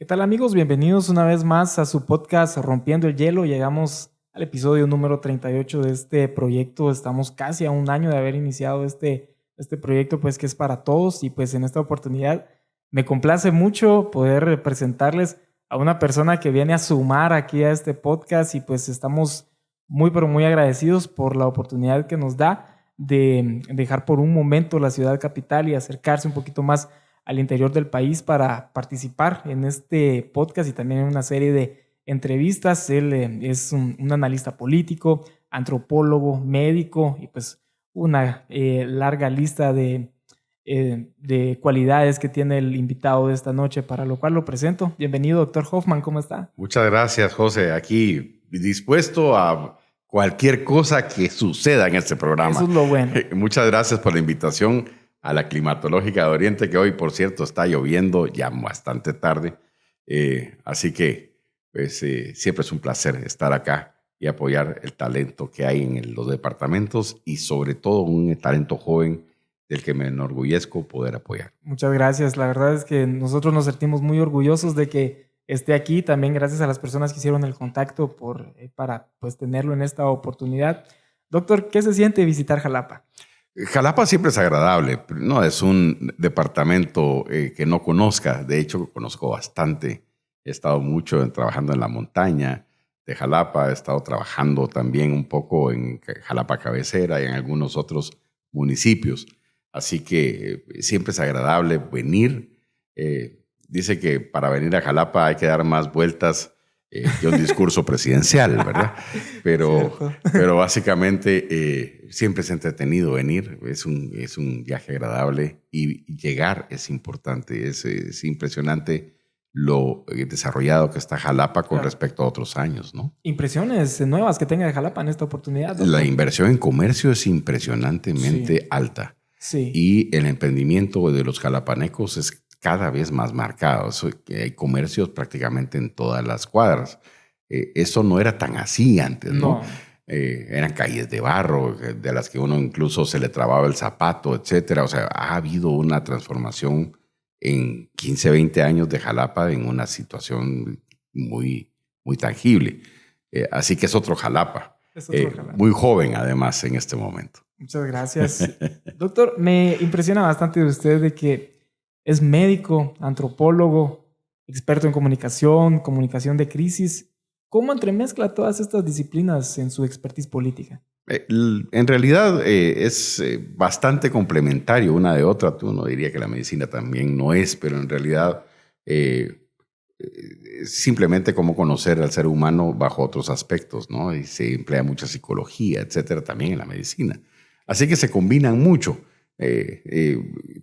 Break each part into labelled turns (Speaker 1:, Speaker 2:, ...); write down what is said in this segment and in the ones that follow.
Speaker 1: ¿Qué tal amigos? Bienvenidos una vez más a su podcast Rompiendo el Hielo. Llegamos al episodio número 38 de este proyecto. Estamos casi a un año de haber iniciado este proyecto, pues que es para todos. Y pues en esta oportunidad me complace mucho poder presentarles a una persona que viene a sumar aquí a este podcast y pues estamos muy pero muy agradecidos por la oportunidad que nos da de dejar por un momento la ciudad capital y acercarse un poquito más al interior del país para participar en este podcast y también en una serie de entrevistas. Él es un analista político, antropólogo, médico y pues una larga lista de cualidades que tiene el invitado de esta noche, para lo cual lo presento. Bienvenido, doctor Hoffman, ¿cómo está?
Speaker 2: Muchas gracias, José. Aquí dispuesto a cualquier cosa que suceda en este programa.
Speaker 1: Eso es lo bueno.
Speaker 2: Muchas gracias por la invitación a la Climatológica de Oriente, que hoy, por cierto, está lloviendo ya bastante tarde. Así que pues, siempre es un placer estar acá y apoyar el talento que hay en los departamentos y sobre todo un talento joven del que me enorgullezco poder apoyar.
Speaker 1: Muchas gracias. La verdad es que nosotros nos sentimos muy orgullosos de que esté aquí. También gracias a las personas que hicieron el contacto para pues, tenerlo en esta oportunidad. Doctor, ¿qué se siente visitar Jalapa?
Speaker 2: Jalapa siempre es agradable, no es un departamento que no conozca. De hecho, conozco bastante. He estado mucho trabajando en la montaña de Jalapa. He estado trabajando también un poco en Jalapa Cabecera y en algunos otros municipios. Así que siempre es agradable venir. Dice que para venir a Jalapa hay que dar más vueltas que un discurso presidencial, ¿verdad? Pero básicamente siempre es entretenido venir. Es un viaje agradable y llegar es importante. Es impresionante lo desarrollado que está Jalapa con respecto a otros años, ¿no?
Speaker 1: Impresiones nuevas que tenga de Jalapa en esta oportunidad, doctor.
Speaker 2: La inversión en comercio es impresionantemente alta.
Speaker 1: Sí.
Speaker 2: Y el emprendimiento de los jalapanecos es cada vez más marcado. Hay comercios prácticamente en todas las cuadras. Eso no era tan así antes, ¿no? Eran calles de barro, de las que uno incluso se le trababa el zapato, etcétera. O sea, ha habido una transformación en 15, 20 años de Jalapa en una situación muy, muy tangible. Así que es otro Jalapa. Muy joven, además, en este momento.
Speaker 1: Muchas gracias. Doctor, me impresiona bastante de usted de que es médico, antropólogo, experto en comunicación de crisis. ¿Cómo entremezcla todas estas disciplinas en su expertise política?
Speaker 2: En realidad es bastante complementario una de otra. Uno diría que la medicina también no es, pero en realidad simplemente cómo conocer al ser humano bajo otros aspectos, ¿no? Y se emplea mucha psicología, etcétera, también en la medicina. Así que se combinan mucho.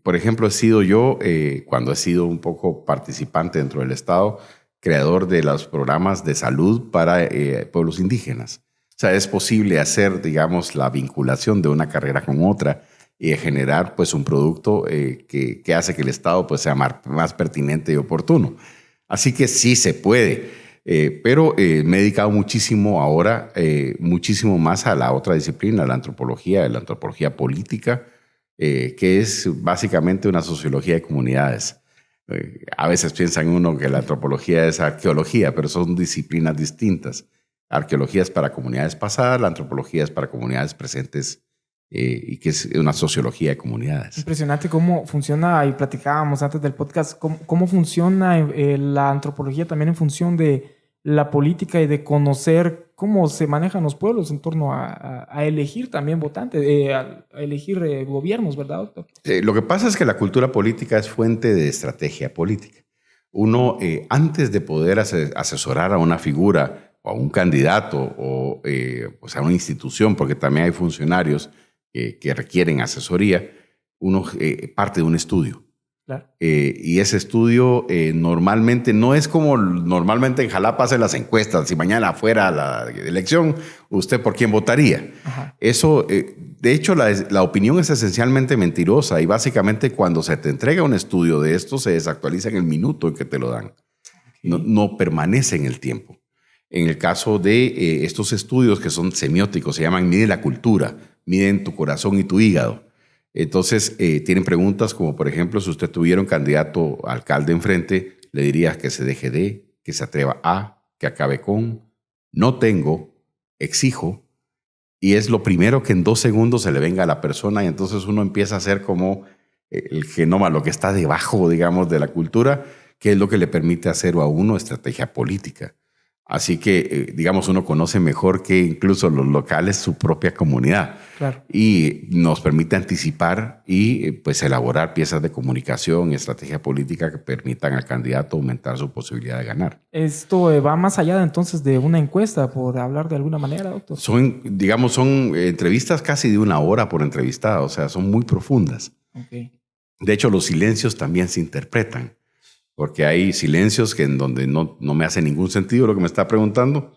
Speaker 2: Por ejemplo, he sido yo, cuando he sido un poco participante dentro del Estado, creador de los programas de salud para pueblos indígenas. O sea, es posible hacer, digamos, la vinculación de una carrera con otra y generar pues, un producto que hace que el Estado pues, sea más pertinente y oportuno. Así que sí se puede. Pero me he dedicado muchísimo ahora, muchísimo más a la otra disciplina, la antropología política, que es básicamente una sociología de comunidades. A veces piensan uno que la antropología es arqueología, pero son disciplinas distintas. Arqueología es para comunidades pasadas, la antropología es para comunidades presentes y que es una sociología de comunidades.
Speaker 1: Impresionante cómo funciona, y platicábamos antes del podcast, cómo funciona la antropología también en función de la política y de conocer cómo se manejan los pueblos en torno a elegir también votantes, a elegir gobiernos, ¿verdad, doctor?
Speaker 2: Lo que pasa es que la cultura política es fuente de estrategia política. Uno, antes de poder asesorar a una figura o a un candidato o a una institución, porque también hay funcionarios que requieren asesoría, uno parte de un estudio.
Speaker 1: Claro.
Speaker 2: Y ese estudio normalmente no es como normalmente en Jalapa hacen las encuestas. Si mañana fuera la elección, ¿usted por quién votaría? Ajá. Eso, de hecho, la opinión es esencialmente mentirosa y básicamente cuando se te entrega un estudio de esto se desactualiza en el minuto en que te lo dan. Okay. No permanece en el tiempo. En el caso de estos estudios que son semióticos, se llaman Mide la cultura, miden tu corazón y tu hígado. Entonces, tienen preguntas como, por ejemplo, si usted tuviera un candidato a alcalde enfrente, le dirías que se deje de, que se atreva a, que acabe con, no tengo, exijo, y es lo primero que en 2 segundos se le venga a la persona y entonces uno empieza a hacer como el genoma, lo que está debajo, digamos, de la cultura, que es lo que le permite hacer a uno estrategia política. Así que, digamos, uno conoce mejor que incluso los locales su propia comunidad.
Speaker 1: Claro.
Speaker 2: Y nos permite anticipar y pues elaborar piezas de comunicación y estrategia política que permitan al candidato aumentar su posibilidad de ganar.
Speaker 1: Esto va más allá entonces de una encuesta, por hablar de alguna manera, doctor.
Speaker 2: Son entrevistas casi de 1 hora por entrevistado, o sea, son muy profundas.
Speaker 1: Okay.
Speaker 2: De hecho, los silencios también se interpretan, porque hay silencios en donde no me hace ningún sentido lo que me está preguntando,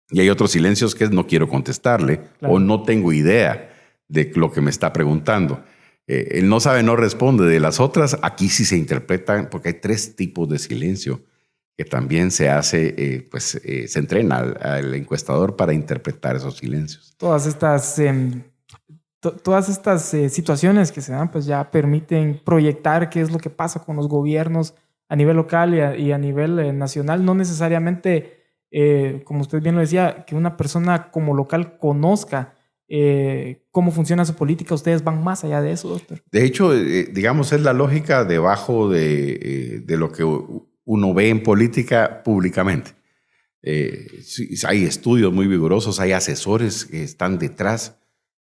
Speaker 2: y hay otros silencios que no quiero contestarle, claro, o no tengo idea de lo que me está preguntando. El no sabe, no responde. De las otras, aquí sí se interpretan, porque hay 3 tipos de silencio que también se hace, se entrena al encuestador para interpretar esos silencios.
Speaker 1: Todas estas situaciones que se dan, pues ya permiten proyectar qué es lo que pasa con los gobiernos a nivel local y a nivel nacional. No necesariamente, como usted bien lo decía, que una persona como local conozca cómo funciona su política. Ustedes van más allá de eso, doctor.
Speaker 2: De hecho, digamos, es la lógica debajo de lo que uno ve en política públicamente. Hay estudios muy vigorosos, hay asesores que están detrás,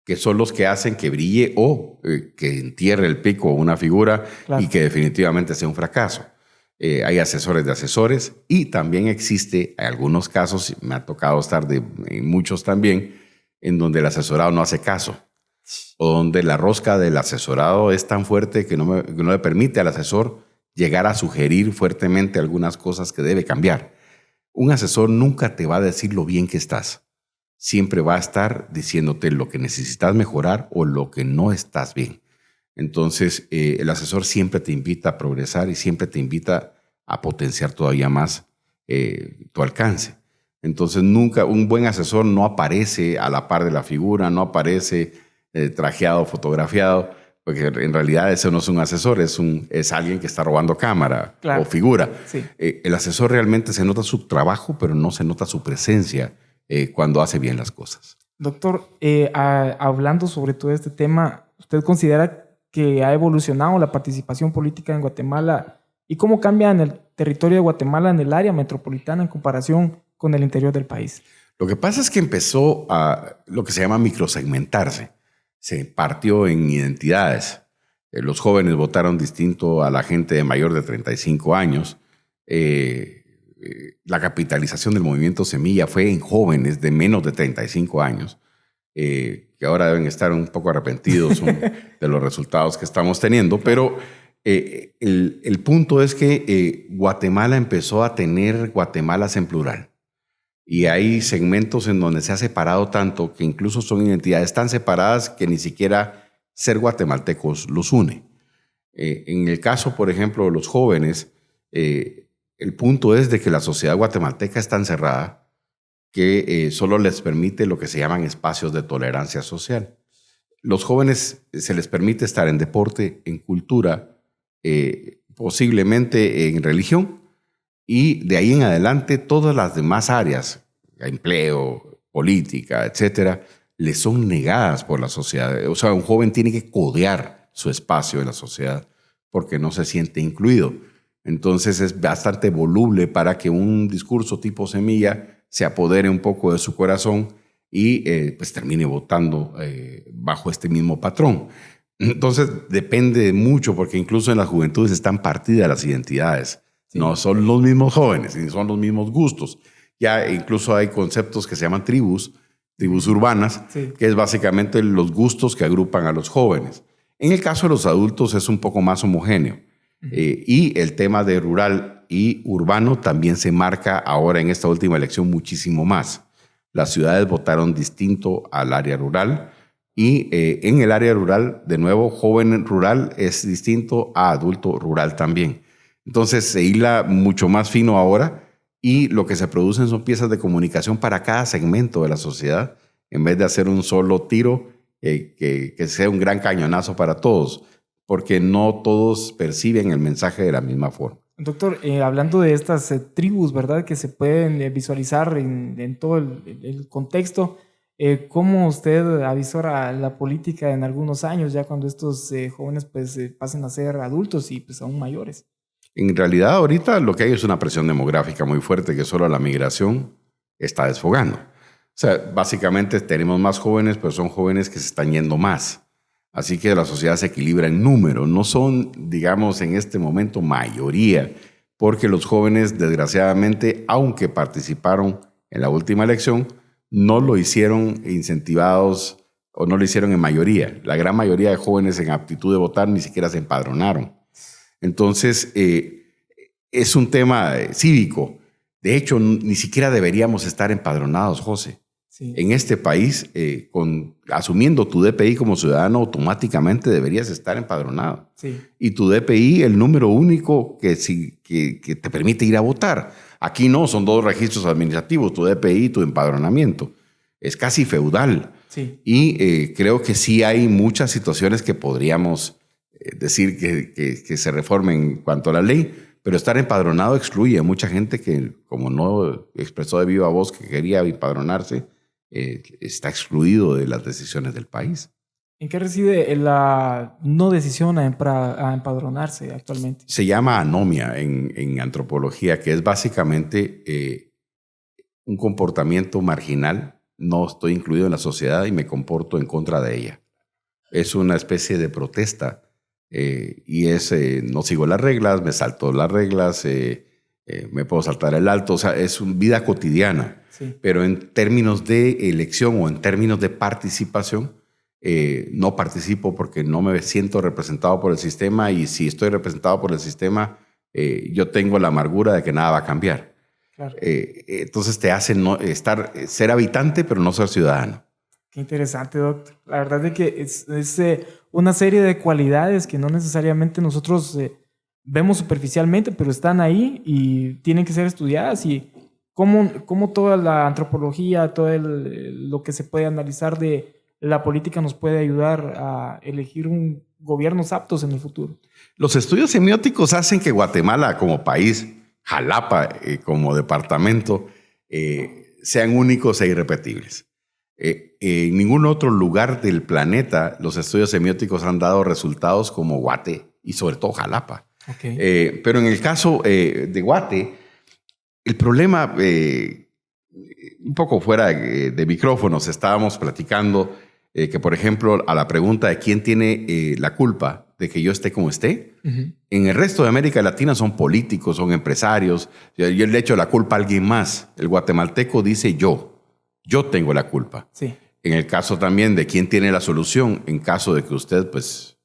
Speaker 2: que son los que hacen que brille o que entierre el pico una figura, claro, y que definitivamente sea un fracaso. Hay asesores de asesores y también existe, en algunos casos, me ha tocado estar en muchos también, en donde el asesorado no hace caso, o donde la rosca del asesorado es tan fuerte que no le permite al asesor llegar a sugerir fuertemente algunas cosas que debe cambiar. Un asesor nunca te va a decir lo bien que estás. Siempre va a estar diciéndote lo que necesitas mejorar o lo que no estás bien. Entonces, el asesor siempre te invita a progresar y siempre te invita a potenciar todavía más tu alcance. Entonces, nunca un buen asesor no aparece a la par de la figura, no aparece trajeado, fotografiado, porque en realidad ese no es un asesor, es alguien que está robando cámara, claro, o figura. Sí. El asesor realmente se nota su trabajo, pero no se nota su presencia cuando hace bien las cosas.
Speaker 1: Doctor, hablando sobre todo este tema, ¿usted considera que ha evolucionado la participación política en Guatemala y cómo cambia en el territorio de Guatemala, en el área metropolitana, en comparación con el interior del país?
Speaker 2: Lo que pasa es que empezó a lo que se llama microsegmentarse. Se partió en identidades. Los jóvenes votaron distinto a la gente de mayor de 35 años. La capitalización del movimiento Semilla fue en jóvenes de menos de 35 años, que ahora deben estar un poco arrepentidos de los resultados que estamos teniendo. Pero el punto es que Guatemala empezó a tener Guatemalas en plural. Y hay segmentos en donde se ha separado tanto que incluso son identidades tan separadas que ni siquiera ser guatemaltecos los une. En el caso, por ejemplo, de los jóvenes, el punto es de que la sociedad guatemalteca es tan cerrada que solo les permite lo que se llaman espacios de tolerancia social. Los jóvenes se les permite estar en deporte, en cultura, posiblemente en religión, y de ahí en adelante todas las demás áreas, empleo, política, etcétera, le son negadas por la sociedad. O sea, un joven tiene que codear su espacio en la sociedad porque no se siente incluido. Entonces es bastante voluble para que un discurso tipo Semilla se apodere un poco de su corazón y pues termine votando bajo este mismo patrón. Entonces depende mucho, porque incluso en las juventudes están partidas las identidades. Sí. No son los mismos jóvenes, ni son los mismos gustos. Ya incluso hay conceptos que se llaman tribus urbanas, sí, que es básicamente los gustos que agrupan a los jóvenes. En el caso de los adultos es un poco más homogéneo. Y el tema de rural y urbano también se marca ahora en esta última elección muchísimo más. Las ciudades votaron distinto al área rural y en el área rural, de nuevo, joven rural es distinto a adulto rural también. Entonces se hila mucho más fino ahora y lo que se producen son piezas de comunicación para cada segmento de la sociedad, en vez de hacer un solo tiro que sea un gran cañonazo para todos, porque no todos perciben el mensaje de la misma forma.
Speaker 1: Doctor, hablando de estas tribus, ¿verdad? Que se pueden visualizar en todo el contexto, ¿cómo usted avisora la política en algunos años, ya cuando estos jóvenes pues pasen a ser adultos y pues aún mayores?
Speaker 2: En realidad, ahorita lo que hay es una presión demográfica muy fuerte que solo la migración está desfogando. O sea, básicamente tenemos más jóvenes, pero son jóvenes que se están yendo más. Así que la sociedad se equilibra en número. No son, digamos, en este momento mayoría, porque los jóvenes, desgraciadamente, aunque participaron en la última elección, no lo hicieron incentivados o no lo hicieron en mayoría. La gran mayoría de jóvenes en aptitud de votar ni siquiera se empadronaron. Entonces, es un tema cívico. De hecho, ni siquiera deberíamos estar empadronados, José. Sí. En este país, asumiendo tu DPI como ciudadano, automáticamente deberías estar empadronado. Sí. Y tu DPI, el número único que te permite ir a votar. Aquí no, son 2 registros administrativos, tu DPI y tu empadronamiento. Es casi feudal. Sí. Y creo que sí hay muchas situaciones que podríamos decir que se reformen en cuanto a la ley, pero estar empadronado excluye a mucha gente que, como no expresó de viva voz que quería empadronarse, está excluido de las decisiones del país.
Speaker 1: ¿En qué reside la no decisión a empadronarse actualmente?
Speaker 2: Se llama anomia en antropología, que es básicamente un comportamiento marginal. No estoy incluido en la sociedad y me comporto en contra de ella. Es una especie de protesta y no sigo las reglas, me salto las reglas, me puedo saltar el alto. O sea, es una vida cotidiana. Sí. Pero en términos de elección o en términos de participación, no participo porque no me siento representado por el sistema, y si estoy representado por el sistema, yo tengo la amargura de que nada va a cambiar. Claro. Entonces te hace ser habitante, pero no ser ciudadano.
Speaker 1: Qué interesante, doctor. La verdad es que es una serie de cualidades que no necesariamente nosotros vemos superficialmente, pero están ahí y tienen que ser estudiadas. Y cómo toda la antropología, todo lo que se puede analizar de la política nos puede ayudar a elegir gobiernos aptos en el futuro.
Speaker 2: Los estudios semióticos hacen que Guatemala como país, Jalapa como departamento, sean únicos e irrepetibles. En ningún otro lugar del planeta los estudios semióticos han dado resultados como Guate y sobre todo Jalapa. Okay. Pero en el caso de Guate, el problema, un poco fuera de micrófonos, estábamos platicando que, por ejemplo, a la pregunta de quién tiene la culpa de que yo esté como esté, en el resto de América Latina son políticos, son empresarios. Yo le echo la culpa a alguien más. El guatemalteco dice yo tengo la culpa. Sí. En el caso también de quién tiene la solución, en caso de que usted pues,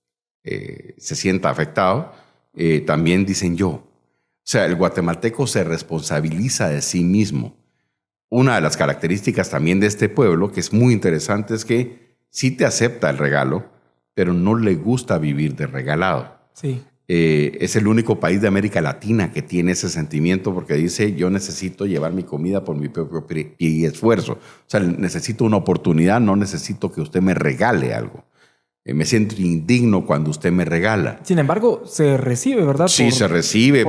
Speaker 2: se sienta afectado, también dicen yo. O sea, el guatemalteco se responsabiliza de sí mismo. Una de las características también de este pueblo, que es muy interesante, es que sí te acepta el regalo, pero no le gusta vivir de regalado. Sí. Es el único país de América Latina que tiene ese sentimiento, porque dice, yo necesito llevar mi comida por mi propio esfuerzo. O sea, necesito una oportunidad, no necesito que usted me regale algo. Me siento indigno cuando usted me regala.
Speaker 1: Sin embargo, se recibe, ¿verdad?
Speaker 2: Sí, se recibe.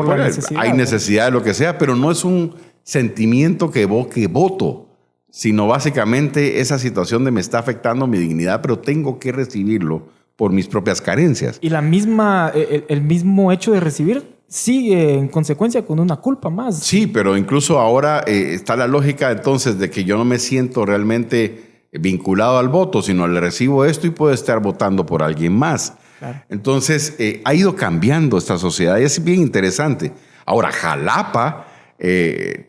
Speaker 2: Hay necesidad de lo que sea, pero no es un sentimiento que evoque voto, sino básicamente esa situación de me está afectando mi dignidad, pero tengo que recibirlo por mis propias carencias.
Speaker 1: Y el mismo hecho de recibir sigue en consecuencia con una culpa más.
Speaker 2: Sí, pero incluso ahora está la lógica entonces de que yo no me siento realmente vinculado al voto, sino le recibo esto y puedo estar votando por alguien más. Claro. Entonces ha ido cambiando esta sociedad y es bien interesante. Ahora, Jalapa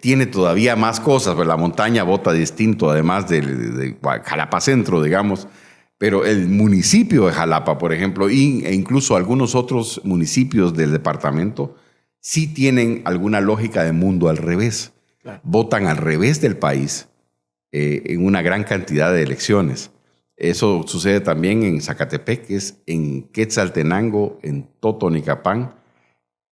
Speaker 2: tiene todavía más cosas, pues la montaña vota distinto, además de Jalapa Centro, digamos. Pero el municipio de Jalapa, por ejemplo, e incluso algunos otros municipios del departamento, sí tienen alguna lógica de mundo al revés. Claro. Votan al revés del país en una gran cantidad de elecciones. Eso sucede también en Zacatepeques, en Quetzaltenango, en Totonicapán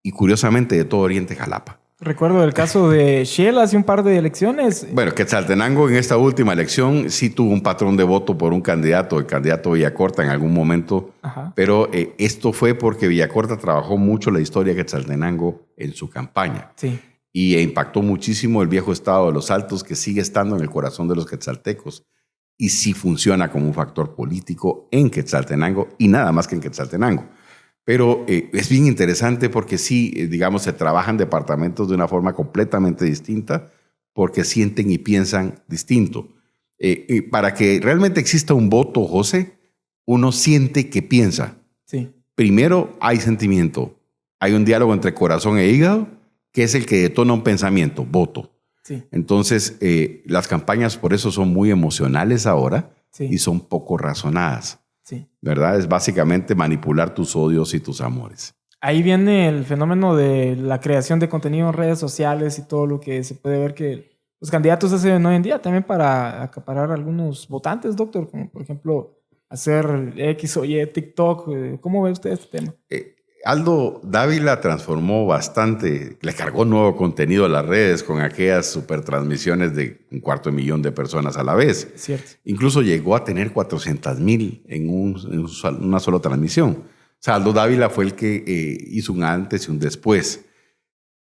Speaker 2: y curiosamente de todo Oriente Jalapa.
Speaker 1: Recuerdo el caso de Shell hace un par de elecciones.
Speaker 2: Bueno, Quetzaltenango en esta última elección sí tuvo un patrón de voto por un candidato, el candidato Villacorta en algún momento,
Speaker 1: Ajá.
Speaker 2: pero esto fue porque Villacorta trabajó mucho la historia de Quetzaltenango en su campaña.
Speaker 1: Sí.
Speaker 2: Y impactó muchísimo el viejo estado de los Altos, que sigue estando en el corazón de los quetzaltecos. Y sí funciona como un factor político en Quetzaltenango y nada más que en Quetzaltenango. Pero es bien interesante porque sí, digamos, se trabajan departamentos de una forma completamente distinta porque sienten y piensan distinto. Para que realmente exista un voto, José, uno siente que piensa.
Speaker 1: Sí.
Speaker 2: Primero hay sentimiento. Hay un diálogo entre corazón e hígado que es el que detona un pensamiento, voto.
Speaker 1: Sí.
Speaker 2: Entonces, las campañas por eso son muy emocionales ahora
Speaker 1: Sí.
Speaker 2: y son poco razonadas.
Speaker 1: Sí.
Speaker 2: ¿Verdad? Es básicamente manipular tus odios y tus amores.
Speaker 1: Ahí viene el fenómeno de la creación de contenido en redes sociales y todo lo que se puede ver que los candidatos hacen hoy en día también para acaparar algunos votantes, doctor, como por ejemplo hacer X o Y, TikTok. ¿Cómo ve usted este tema?
Speaker 2: Aldo Dávila transformó bastante, le cargó nuevo contenido a las redes con aquellas super transmisiones de 250,000 de personas a la vez.
Speaker 1: Cierto.
Speaker 2: Incluso llegó a tener 400,000 en una sola transmisión. O sea, Aldo Dávila fue el que hizo un antes y un después.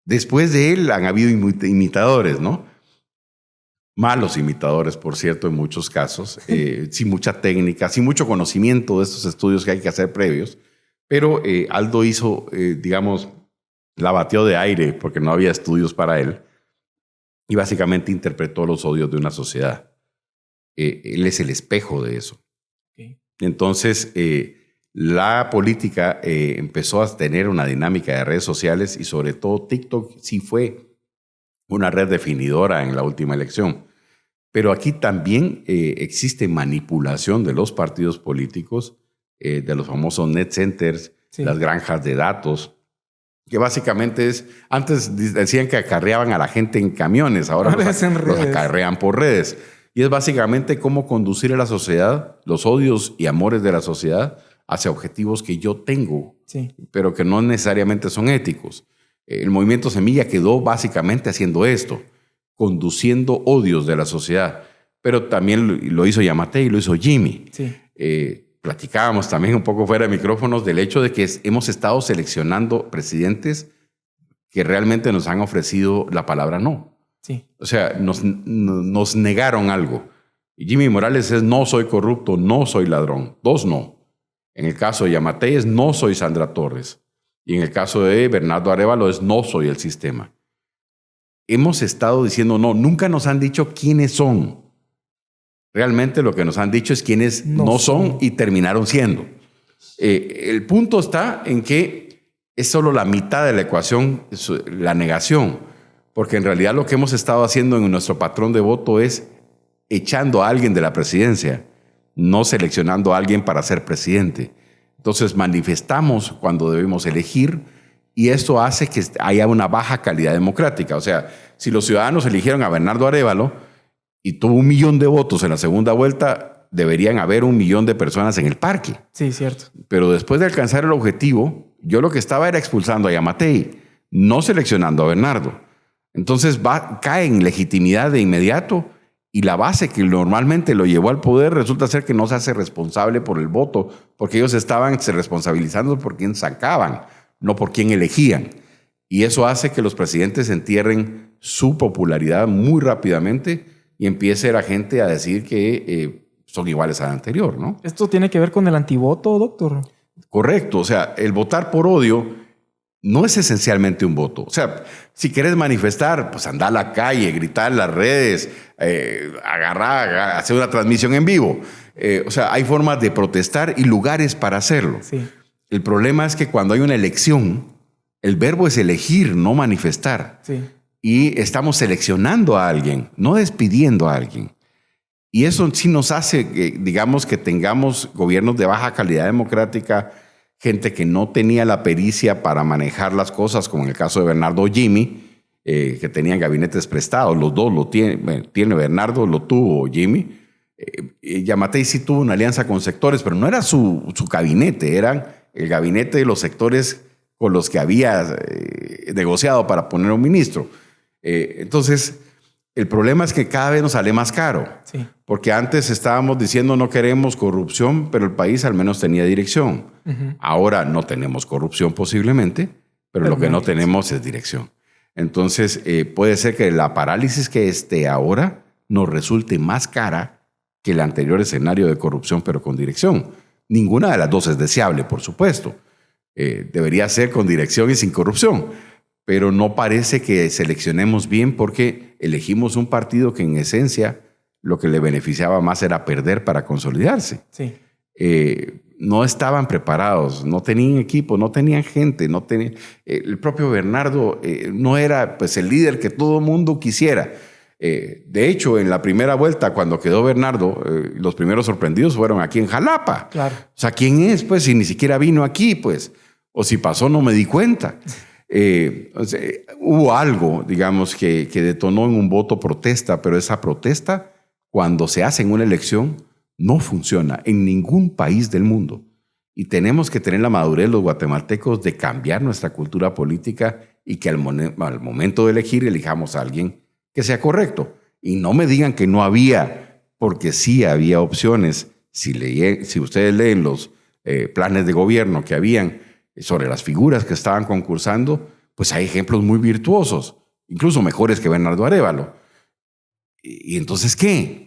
Speaker 2: Después de él han habido imitadores, ¿no? Malos imitadores, por cierto, en muchos casos, sin mucha técnica, sin mucho conocimiento de estos estudios que hay que hacer previos. Pero Aldo hizo, digamos, la batió de aire porque no había estudios para él y básicamente interpretó los odios de una sociedad. Él es el espejo de eso.
Speaker 1: Okay.
Speaker 2: Entonces, la política empezó a tener una dinámica de redes sociales y sobre todo TikTok sí fue una red definidora en la última elección. Pero aquí también existe manipulación de los partidos políticos, de los famosos net centers, sí, las granjas de datos, que básicamente es, antes decían que acarreaban a la gente en camiones, ahora los acarrean por redes. Y es básicamente cómo conducir a la sociedad, los odios y amores de la sociedad, hacia objetivos que yo tengo, sí, pero que no necesariamente son éticos. El movimiento Semilla quedó básicamente haciendo esto, conduciendo odios de la sociedad. Pero también lo hizo Yamatei y lo hizo Jimmy. Sí. Platicábamos también un poco fuera de micrófonos del hecho de que hemos estado seleccionando presidentes que realmente nos han ofrecido la palabra no. Sí. O sea, nos negaron algo. Y Jimmy Morales es no soy corrupto, no soy ladrón. 2 no. En el caso de Yamatei es no soy Sandra Torres. Y en el caso de Bernardo Arévalo es no soy el sistema. Hemos estado diciendo no. Nunca nos han dicho quiénes son. Realmente lo que nos han dicho es quiénes no son y terminaron siendo. El punto está en que es solo la mitad de la ecuación, la negación. Porque en realidad lo que hemos estado haciendo en nuestro patrón de voto es echando a alguien de la presidencia, no seleccionando a alguien para ser presidente. Entonces manifestamos cuando debemos elegir y esto hace que haya una baja calidad democrática. O sea, si los ciudadanos eligieron a Bernardo Arévalo y tuvo 1 millón de votos en la segunda vuelta, deberían haber 1 millón de personas en el parque.
Speaker 1: Sí, cierto.
Speaker 2: Pero después de alcanzar el objetivo, yo lo que estaba era expulsando a Yamatei, no seleccionando a Bernardo. Entonces cae en legitimidad de inmediato y la base que normalmente lo llevó al poder resulta ser que no se hace responsable por el voto, porque ellos estaban se responsabilizando por quién sacaban, no por quién elegían. Y eso hace que los presidentes entierren su popularidad muy rápidamente y empiece la gente a decir que son iguales al anterior, ¿no?
Speaker 1: ¿Esto tiene que ver con el antivoto, doctor?
Speaker 2: Correcto. O sea, el votar por odio no es esencialmente un voto. O sea, si quieres manifestar, pues anda a la calle, gritar en las redes, agarrar, hacer una transmisión en vivo. O sea, hay formas de protestar y lugares para hacerlo. Sí. El problema es que cuando hay una elección, el verbo es elegir, no manifestar. Sí. Y estamos seleccionando a alguien, no despidiendo a alguien. Y eso sí nos hace, digamos, que tengamos gobiernos de baja calidad democrática, gente que no tenía la pericia para manejar las cosas, como en el caso de Bernardo o Jimmy, que tenían gabinetes prestados. Los dos lo tiene Bernardo, lo tuvo Jimmy. Yamatei sí tuvo una alianza con sectores, pero no era su gabinete, eran el gabinete de los sectores con los que había negociado para poner un ministro. Entonces, el problema es que cada vez nos sale más caro.
Speaker 1: Sí.
Speaker 2: Porque antes estábamos diciendo no queremos corrupción, pero el país al menos tenía dirección. Ahora no tenemos corrupción posiblemente, pero lo que no tenemos es dirección. Entonces, puede ser que la parálisis que esté ahora nos resulte más cara que el anterior escenario de corrupción, pero con dirección. Ninguna de las dos es deseable, por supuesto. Debería ser con dirección y sin corrupción. Pero no parece que seleccionemos bien porque elegimos un partido que en esencia lo que le beneficiaba más era perder para consolidarse.
Speaker 1: Sí.
Speaker 2: No estaban preparados, no tenían equipo, no tenían gente, el propio Bernardo no era pues, el líder que todo el mundo quisiera. De hecho, en la primera vuelta, cuando quedó Bernardo, los primeros sorprendidos fueron aquí en Jalapa.
Speaker 1: Claro.
Speaker 2: O sea, ¿quién es? Pues si ni siquiera vino aquí, pues. O si pasó, no me di cuenta. Hubo algo, digamos, que detonó en un voto protesta, pero esa protesta, cuando se hace en una elección, no funciona en ningún país del mundo. Y tenemos que tener la madurez los guatemaltecos de cambiar nuestra cultura política y que al momento de elegir elijamos a alguien que sea correcto. Y no me digan que no había, porque sí había opciones. Si ustedes leen los planes de gobierno que habían sobre las figuras que estaban concursando, pues hay ejemplos muy virtuosos, incluso mejores que Bernardo Arévalo. ¿Y entonces qué?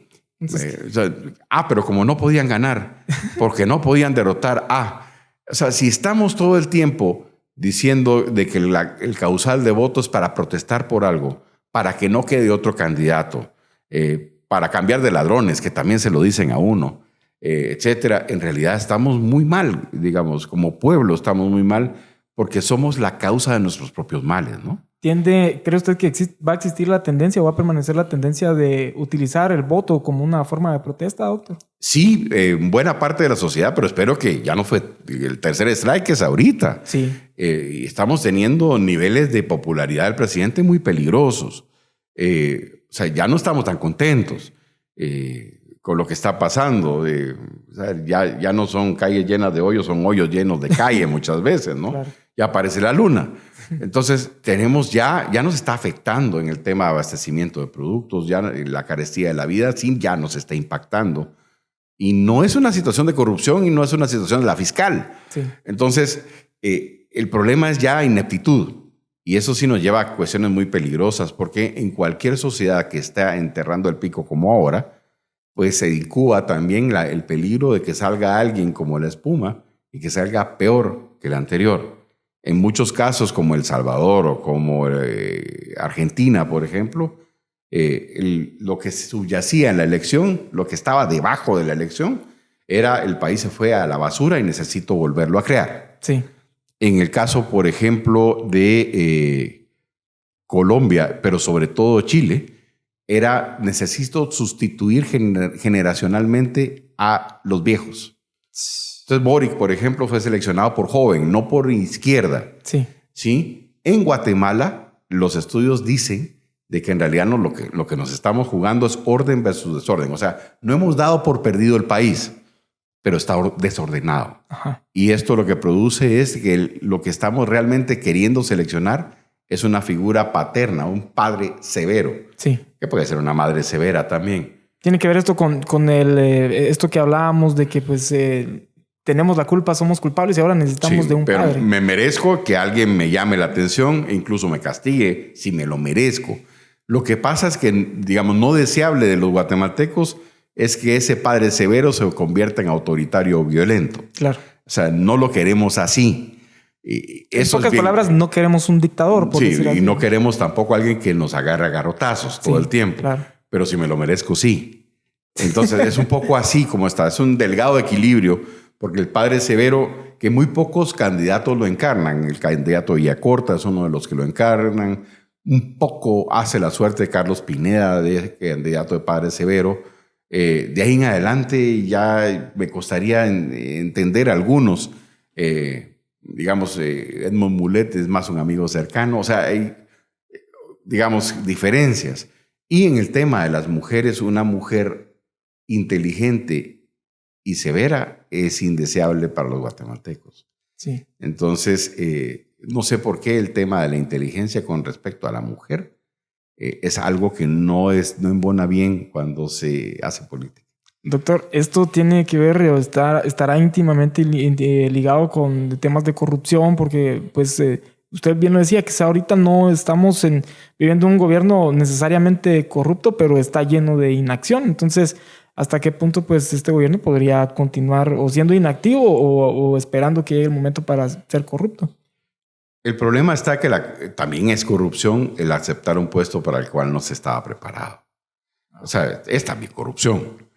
Speaker 2: Pero como no podían ganar, porque no podían derrotar o sea, si estamos todo el tiempo diciendo de que el causal de votos para protestar por algo, para que no quede otro candidato, para cambiar de ladrones, que también se lo dicen a uno, etcétera, en realidad estamos muy mal, digamos, como pueblo estamos muy mal porque somos la causa de nuestros propios males, ¿no?
Speaker 1: ¿Cree usted que va a existir la tendencia o va a permanecer la tendencia de utilizar el voto como una forma de protesta, doctor?
Speaker 2: Sí, buena parte de la sociedad, pero espero que ya no fue el tercer strike, es ahorita.
Speaker 1: Sí.
Speaker 2: Estamos teniendo niveles de popularidad del presidente muy peligrosos. O sea, ya no estamos tan contentos con lo que está pasando. O sea, ya no son calles llenas de hoyos, son hoyos llenos de calle muchas veces, ¿no? Claro. Ya aparece la luna. Entonces, ya nos está afectando en el tema de abastecimiento de productos, ya la carestía de la vida sí ya nos está impactando. Y no es una situación de corrupción y no es una situación de la fiscal. Sí. Entonces, el problema es ya ineptitud. Y eso sí nos lleva a cuestiones muy peligrosas, porque en cualquier sociedad que está enterrando el pico como ahora, pues se incuba también el peligro de que salga alguien como la espuma y que salga peor que el anterior. En muchos casos, como El Salvador o como Argentina, por ejemplo, lo que subyacía en la elección, lo que estaba debajo de la elección, era el país se fue a la basura y necesito volverlo a crear.
Speaker 1: Sí.
Speaker 2: En el caso, por ejemplo, de Colombia, pero sobre todo Chile, necesito sustituir generacionalmente a los viejos. Entonces, Boric, por ejemplo, fue seleccionado por joven, no por izquierda.
Speaker 1: Sí.
Speaker 2: ¿Sí? En Guatemala, los estudios dicen de que en realidad lo que nos estamos jugando es orden versus desorden. O sea, no hemos dado por perdido el país, pero está desordenado. Ajá. Y esto lo que produce es que lo que estamos realmente queriendo seleccionar es una figura paterna, un padre severo.
Speaker 1: Sí.
Speaker 2: Que puede ser una madre severa también.
Speaker 1: Tiene que ver esto con esto que hablábamos de que pues tenemos la culpa, somos culpables y ahora necesitamos de un padre.
Speaker 2: Pero me merezco que alguien me llame la atención e incluso me castigue si me lo merezco. Lo que pasa es que, digamos, no deseable de los guatemaltecos es que ese padre severo se convierta en autoritario o violento.
Speaker 1: Claro.
Speaker 2: O sea, no lo queremos así.
Speaker 1: En pocas palabras, no queremos un dictador, por decir así.
Speaker 2: Y no queremos tampoco alguien que nos agarre a garrotazos todo el tiempo.
Speaker 1: Claro.
Speaker 2: Pero si me lo merezco, sí. Entonces es un poco así como está. Es un delgado equilibrio, porque el padre severo, que muy pocos candidatos lo encarnan. El candidato Villacorta es uno de los que lo encarnan. Un poco hace la suerte de Carlos Pineda, de candidato de padre severo. De ahí en adelante ya me costaría entender algunos. Digamos, Edmond Mulet es más un amigo cercano. O sea, hay, digamos, diferencias. Y en el tema de las mujeres, una mujer inteligente y severa es indeseable para los guatemaltecos.
Speaker 1: Sí.
Speaker 2: Entonces, no sé por qué el tema de la inteligencia con respecto a la mujer es algo que no embona bien cuando se hace política.
Speaker 1: Doctor, esto tiene que ver o estará íntimamente ligado con temas de corrupción, porque pues usted bien lo decía, que ahorita no estamos viviendo un gobierno necesariamente corrupto, pero está lleno de inacción. Entonces, ¿hasta qué punto pues este gobierno podría continuar o siendo inactivo o esperando que llegue el momento para ser corrupto?
Speaker 2: El problema está que también es corrupción el aceptar un puesto para el cual no se estaba preparado. O sea, es también corrupción.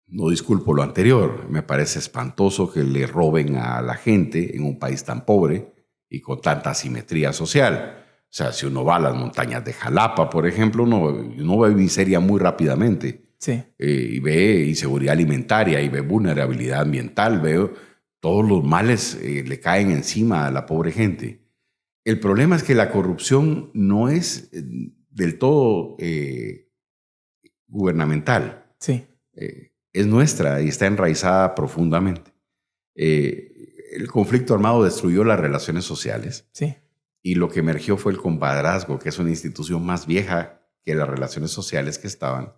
Speaker 2: No disculpo lo anterior. Me parece espantoso que le roben a la gente en un país tan pobre y con tanta asimetría social. O sea, si uno va a las montañas de Jalapa, por ejemplo, uno ve miseria muy rápidamente.
Speaker 1: Sí.
Speaker 2: Y ve inseguridad alimentaria, y ve vulnerabilidad ambiental, ve todos los males le caen encima a la pobre gente. El problema es que la corrupción no es del todo gubernamental.
Speaker 1: Sí.
Speaker 2: Es nuestra y está enraizada profundamente. El conflicto armado destruyó las relaciones sociales.
Speaker 1: Sí.
Speaker 2: Y lo que emergió fue el compadrazgo, que es una institución más vieja que las relaciones sociales que estaban.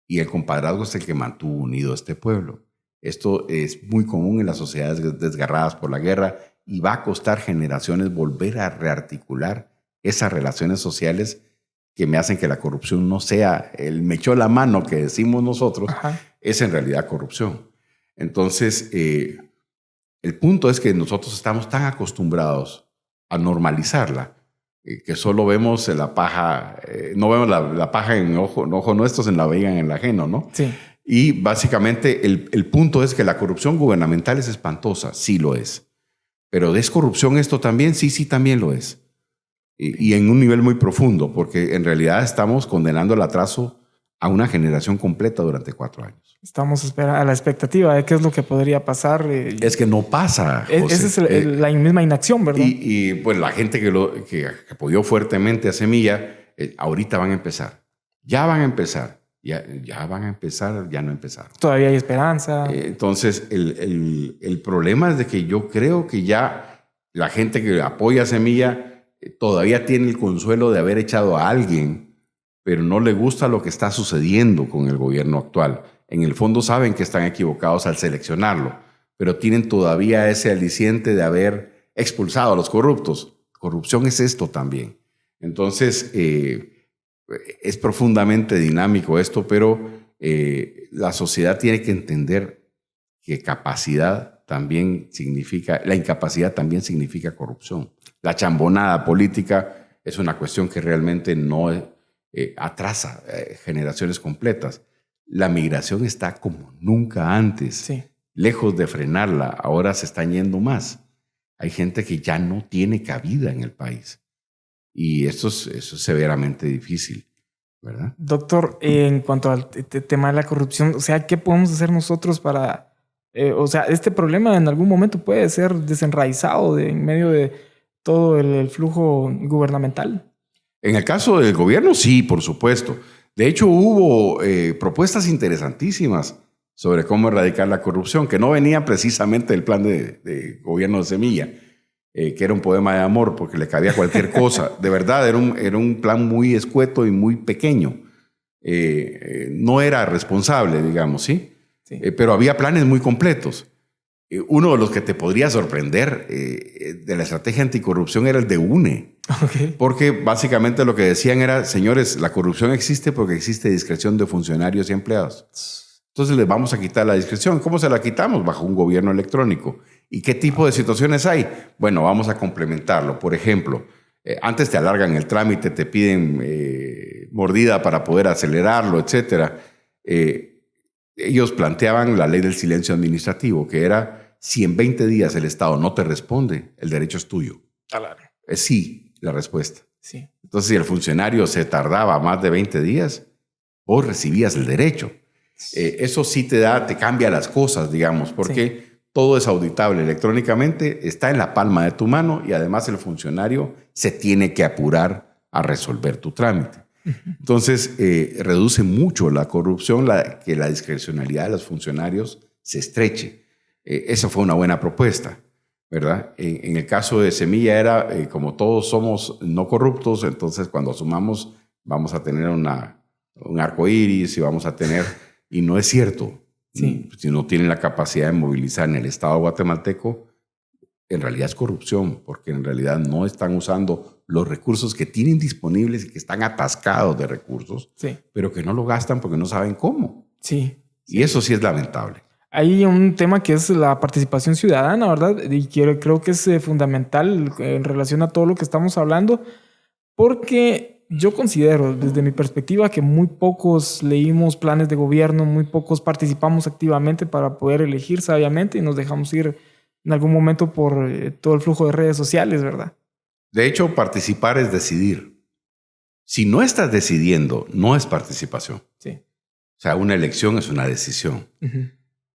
Speaker 2: Y el compadrazgo es el que mantuvo unido a este pueblo. Esto es muy común en las sociedades desgarradas por la guerra y va a costar generaciones volver a rearticular esas relaciones sociales que me hacen que la corrupción no sea el me echó la mano que decimos nosotros. Ajá. Es en realidad corrupción. Entonces, el punto es que nosotros estamos tan acostumbrados a normalizarla que solo vemos la paja, no vemos la paja en ojo nuestro, en la veían en el ajeno, ¿no?
Speaker 1: Sí.
Speaker 2: Y básicamente el punto es que la corrupción gubernamental es espantosa, sí lo es. Pero ¿es corrupción esto también? Sí, también lo es. Y en un nivel muy profundo, porque en realidad estamos condenando el atraso a una generación completa durante 4 años.
Speaker 1: Estamos a la expectativa de qué es lo que podría pasar.
Speaker 2: Es que no pasa, José.
Speaker 1: Esa es la misma inacción, ¿verdad?
Speaker 2: Y pues la gente que apoyó fuertemente a Semilla, ahorita van a empezar. Ya van a empezar. Ya van a empezar, ya no empezaron.
Speaker 1: Todavía hay esperanza.
Speaker 2: Entonces, el problema es de que yo creo que ya la gente que apoya a Semilla todavía tiene el consuelo de haber echado a alguien, pero no le gusta lo que está sucediendo con el gobierno actual. En el fondo saben que están equivocados al seleccionarlo, pero tienen todavía ese aliciente de haber expulsado a los corruptos. Corrupción es esto también. Entonces, es profundamente dinámico esto, pero la sociedad tiene que entender que la incapacidad también significa corrupción. La chambonada política es una cuestión que realmente no atrasa generaciones completas. La migración está como nunca antes.
Speaker 1: Sí.
Speaker 2: Lejos de frenarla, ahora se están yendo más. Hay gente que ya no tiene cabida en el país. Y eso es severamente difícil, ¿verdad?
Speaker 1: Doctor, en cuanto al tema de la corrupción, o sea, ¿qué podemos hacer nosotros para... o sea, este problema en algún momento puede ser desenraizado en medio de todo el flujo gubernamental?
Speaker 2: En el caso del gobierno, sí, por supuesto. De hecho, hubo propuestas interesantísimas sobre cómo erradicar la corrupción, que no venían precisamente del plan de gobierno de Semilla, que era un poema de amor porque le cabía cualquier cosa. De verdad, era un plan muy escueto y muy pequeño. No era responsable, digamos, ¿sí? Sí. Pero había planes muy completos. Uno de los que te podría sorprender de la estrategia anticorrupción era el de UNE.
Speaker 1: Okay.
Speaker 2: Porque básicamente lo que decían era, señores, la corrupción existe porque existe discreción de funcionarios y empleados. Entonces les vamos a quitar la discreción. ¿Cómo se la quitamos? Bajo un gobierno electrónico. ¿Y qué tipo de situaciones hay? Bueno, vamos a complementarlo. Por ejemplo, antes te alargan el trámite, te piden mordida para poder acelerarlo, etc. Ellos planteaban la ley del silencio administrativo, que era, si en 20 días el Estado no te responde, el derecho es tuyo. Es sí la respuesta.
Speaker 1: Sí.
Speaker 2: Entonces, si el funcionario se tardaba más de 20 días, vos recibías el derecho. Eso sí te cambia las cosas, digamos, porque todo es auditable electrónicamente, está en la palma de tu mano y además el funcionario se tiene que apurar a resolver tu trámite. Entonces, reduce mucho la corrupción, que la discrecionalidad de los funcionarios se estreche. Esa fue una buena propuesta. ¿verdad? En el caso de Semilla era, como todos somos no corruptos, entonces cuando asumamos vamos a tener un arco iris y vamos a tener... Y no es cierto.
Speaker 1: Sí.
Speaker 2: Si no tienen la capacidad de movilizar en el Estado guatemalteco, en realidad es corrupción, porque en realidad no están usando los recursos que tienen disponibles y que están atascados de recursos,
Speaker 1: sí,
Speaker 2: pero que no lo gastan porque no saben cómo.
Speaker 1: Sí.
Speaker 2: Y eso sí es lamentable.
Speaker 1: Hay un tema que es la participación ciudadana, ¿verdad? Y creo que es fundamental en relación a todo lo que estamos hablando, porque yo considero, desde mi perspectiva, que muy pocos leímos planes de gobierno, muy pocos participamos activamente para poder elegir sabiamente y nos dejamos ir en algún momento por todo el flujo de redes sociales, ¿verdad?
Speaker 2: De hecho, participar es decidir. Si no estás decidiendo, no es participación.
Speaker 1: Sí.
Speaker 2: O sea, una elección es una decisión.
Speaker 1: Uh-huh.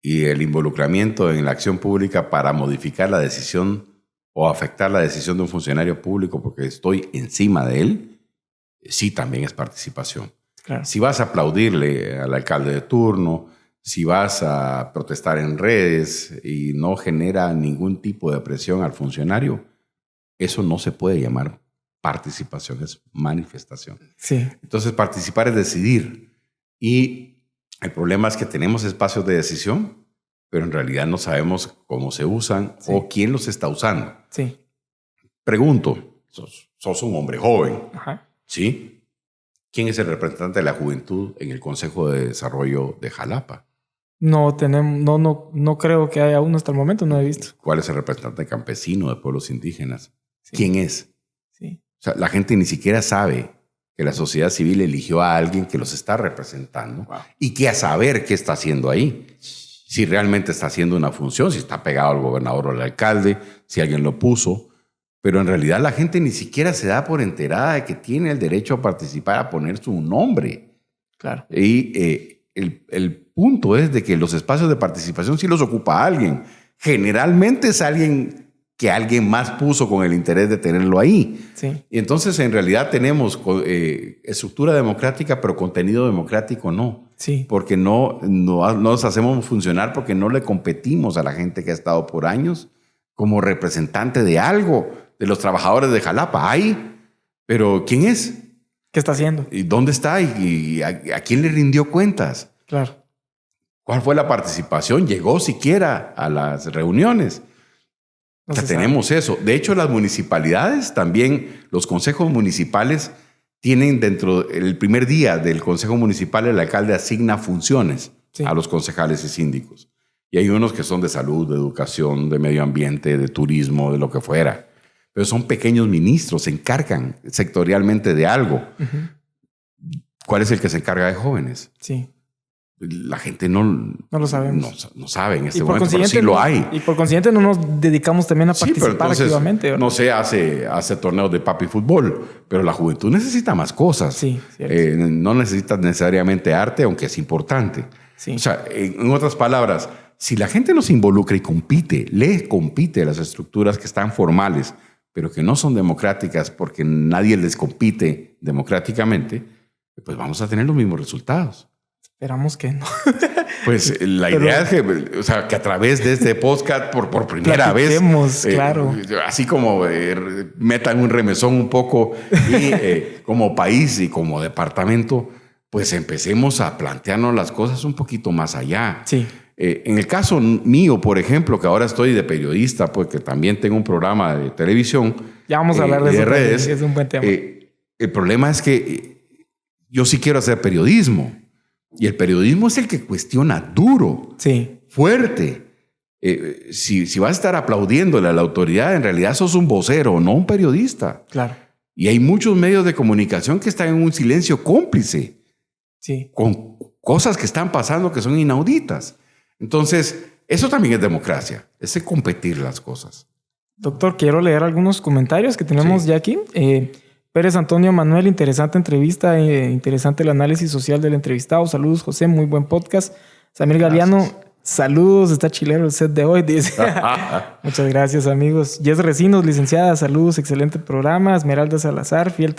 Speaker 2: Y el involucramiento en la acción pública para modificar la decisión o afectar la decisión de un funcionario público porque estoy encima de él, sí también es participación.
Speaker 1: Claro.
Speaker 2: Si vas a aplaudirle al alcalde de turno, si vas a protestar en redes y no genera ningún tipo de presión al funcionario, eso no se puede llamar participación, es manifestación.
Speaker 1: Sí.
Speaker 2: Entonces, participar es decidir. Y el problema es que tenemos espacios de decisión, pero en realidad no sabemos cómo se usan o quién los está usando.
Speaker 1: Sí.
Speaker 2: Pregunto, sos un hombre joven,
Speaker 1: Ajá.
Speaker 2: ¿sí? ¿Quién es el representante de la juventud en el Consejo de Desarrollo de Jalapa?
Speaker 1: No creo que haya uno hasta el momento, no he visto.
Speaker 2: ¿Cuál es el representante campesino de pueblos indígenas?
Speaker 1: Sí.
Speaker 2: ¿Quién es?
Speaker 1: Sí.
Speaker 2: O sea, la gente ni siquiera sabe que la sociedad civil eligió a alguien que los está representando y que a saber qué está haciendo ahí. Si realmente está haciendo una función, si está pegado al gobernador o al alcalde, si alguien lo puso. Pero en realidad la gente ni siquiera se da por enterada de que tiene el derecho a participar, a poner su nombre.
Speaker 1: Claro.
Speaker 2: Y el punto es de que los espacios de participación sí los ocupa alguien. Generalmente es alguien que alguien más puso con el interés de tenerlo ahí.
Speaker 1: Sí.
Speaker 2: Y entonces en realidad tenemos estructura democrática, pero contenido democrático no.
Speaker 1: Sí.
Speaker 2: Porque no nos hacemos funcionar porque no le competimos a la gente que ha estado por años como representante de algo, de los trabajadores de Jalapa. Hay, pero ¿quién es?
Speaker 1: ¿Qué está haciendo?
Speaker 2: ¿Y dónde está? ¿Y a quién le rindió cuentas?
Speaker 1: Claro.
Speaker 2: ¿Cuál fue la participación? ¿Llegó siquiera a las reuniones?
Speaker 1: No
Speaker 2: o sea, tenemos eso. De hecho, las municipalidades también, los consejos municipales tienen dentro del primer día del consejo municipal, el alcalde asigna funciones a los concejales y síndicos. Y hay unos que son de salud, de educación, de medio ambiente, de turismo, de lo que fuera. Pero son pequeños ministros, se encargan sectorialmente de algo. Uh-huh. ¿Cuál es el que se encarga de jóvenes?
Speaker 1: Sí.
Speaker 2: La gente no
Speaker 1: lo sabemos.
Speaker 2: No sabe en este momento, pero sí lo hay.
Speaker 1: Y por consiguiente no nos dedicamos también a participar
Speaker 2: entonces,
Speaker 1: activamente.
Speaker 2: No se hace torneos de papi fútbol, pero la juventud necesita más cosas.
Speaker 1: Sí,
Speaker 2: no necesita necesariamente arte, aunque es importante.
Speaker 1: Sí.
Speaker 2: O sea, en otras palabras, si la gente no se involucra y compite a las estructuras que están formales, pero que no son democráticas porque nadie les compite democráticamente, pues vamos a tener los mismos resultados.
Speaker 1: Esperamos que no.
Speaker 2: Pues la idea es que a través de este podcast, por primera vez,
Speaker 1: claro.
Speaker 2: Así como metan un remesón un poco y como país y como departamento, pues empecemos a plantearnos las cosas un poquito más allá.
Speaker 1: Sí.
Speaker 2: En el caso mío, por ejemplo, que ahora estoy de periodista, porque también tengo un programa de televisión.
Speaker 1: Ya vamos a hablar de eso.
Speaker 2: Redes,
Speaker 1: es un buen tema.
Speaker 2: El problema es que yo sí quiero hacer periodismo. Y el periodismo es el que cuestiona duro, fuerte. Si vas a estar aplaudiéndole a la autoridad, en realidad sos un vocero, no un periodista.
Speaker 1: Claro.
Speaker 2: Y hay muchos medios de comunicación que están en un silencio cómplice.
Speaker 1: Sí.
Speaker 2: Con cosas que están pasando que son inauditas. Entonces, eso también es democracia, es competir las cosas.
Speaker 1: Doctor, quiero leer algunos comentarios que tenemos ya aquí. Pérez Antonio Manuel, interesante entrevista, interesante el análisis social del entrevistado. Saludos, José, muy buen podcast. Samir Galeano, saludos, está chilero el set de hoy, dice. Muchas gracias, amigos. Jess Recinos, licenciada, saludos, excelente programa. Esmeralda Salazar, fiel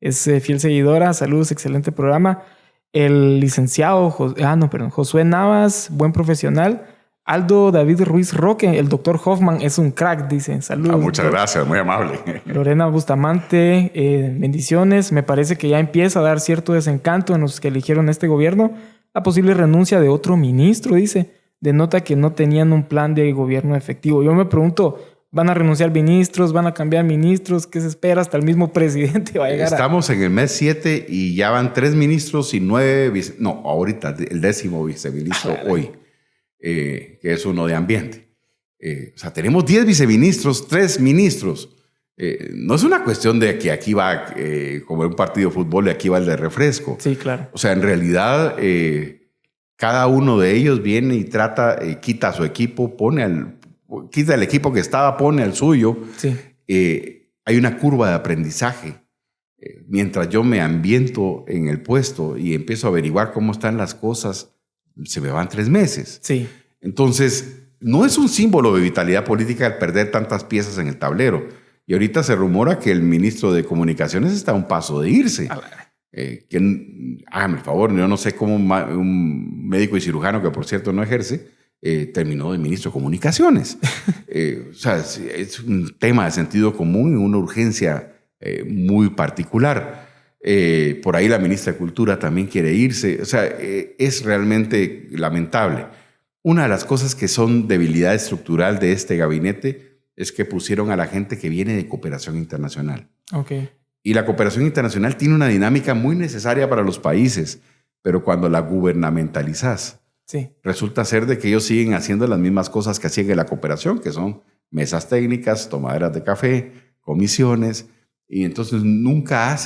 Speaker 1: seguidora, saludos, excelente programa. El licenciado Josué Navas, buen profesional. Aldo David Ruiz Roque, el doctor Hoffman es un crack, dice. Saludos.
Speaker 2: Muchas gracias, muy amable.
Speaker 1: Lorena Bustamante, bendiciones. Me parece que ya empieza a dar cierto desencanto en los que eligieron este gobierno. La posible renuncia de otro ministro, dice, denota que no tenían un plan de gobierno efectivo. Yo me pregunto, ¿van a renunciar ministros? ¿Van a cambiar ministros? ¿Qué se espera? Hasta el mismo presidente va a llegar.
Speaker 2: Estamos en el mes 7 y ya van 3 ministros y 9... No, ahorita el 10º viceministro hoy. Que es uno de ambiente. O sea, tenemos 10 viceministros, 3 ministros. No es una cuestión de que aquí va, como en un partido de fútbol, y aquí va el de refresco.
Speaker 1: Sí, claro.
Speaker 2: O sea, en realidad, cada uno de ellos viene y trata, quita a su equipo, quita el equipo que estaba, pone al suyo.
Speaker 1: Sí.
Speaker 2: Hay una curva de aprendizaje. Mientras yo me ambiento en el puesto y empiezo a averiguar cómo están las cosas, se me van 3 meses.
Speaker 1: Sí.
Speaker 2: Entonces, no es un símbolo de vitalidad política el perder tantas piezas en el tablero. Y ahorita se rumora que el ministro de Comunicaciones está a un paso de irse. Hágame el favor, yo no sé cómo un médico y cirujano, que por cierto no ejerce, terminó de ministro de Comunicaciones. O sea, es un tema de sentido común y una urgencia muy particular. Por ahí la ministra de Cultura también quiere irse. O sea, es realmente lamentable. Una de las cosas que son debilidad estructural de este gabinete es que pusieron a la gente que viene de cooperación internacional.
Speaker 1: Okay.
Speaker 2: Y la cooperación internacional tiene una dinámica muy necesaria para los países, pero cuando la gubernamentalizas,
Speaker 1: sí,
Speaker 2: resulta ser de que ellos siguen haciendo las mismas cosas que hacían en la cooperación, que son mesas técnicas, tomaderas de café, comisiones. Y entonces nunca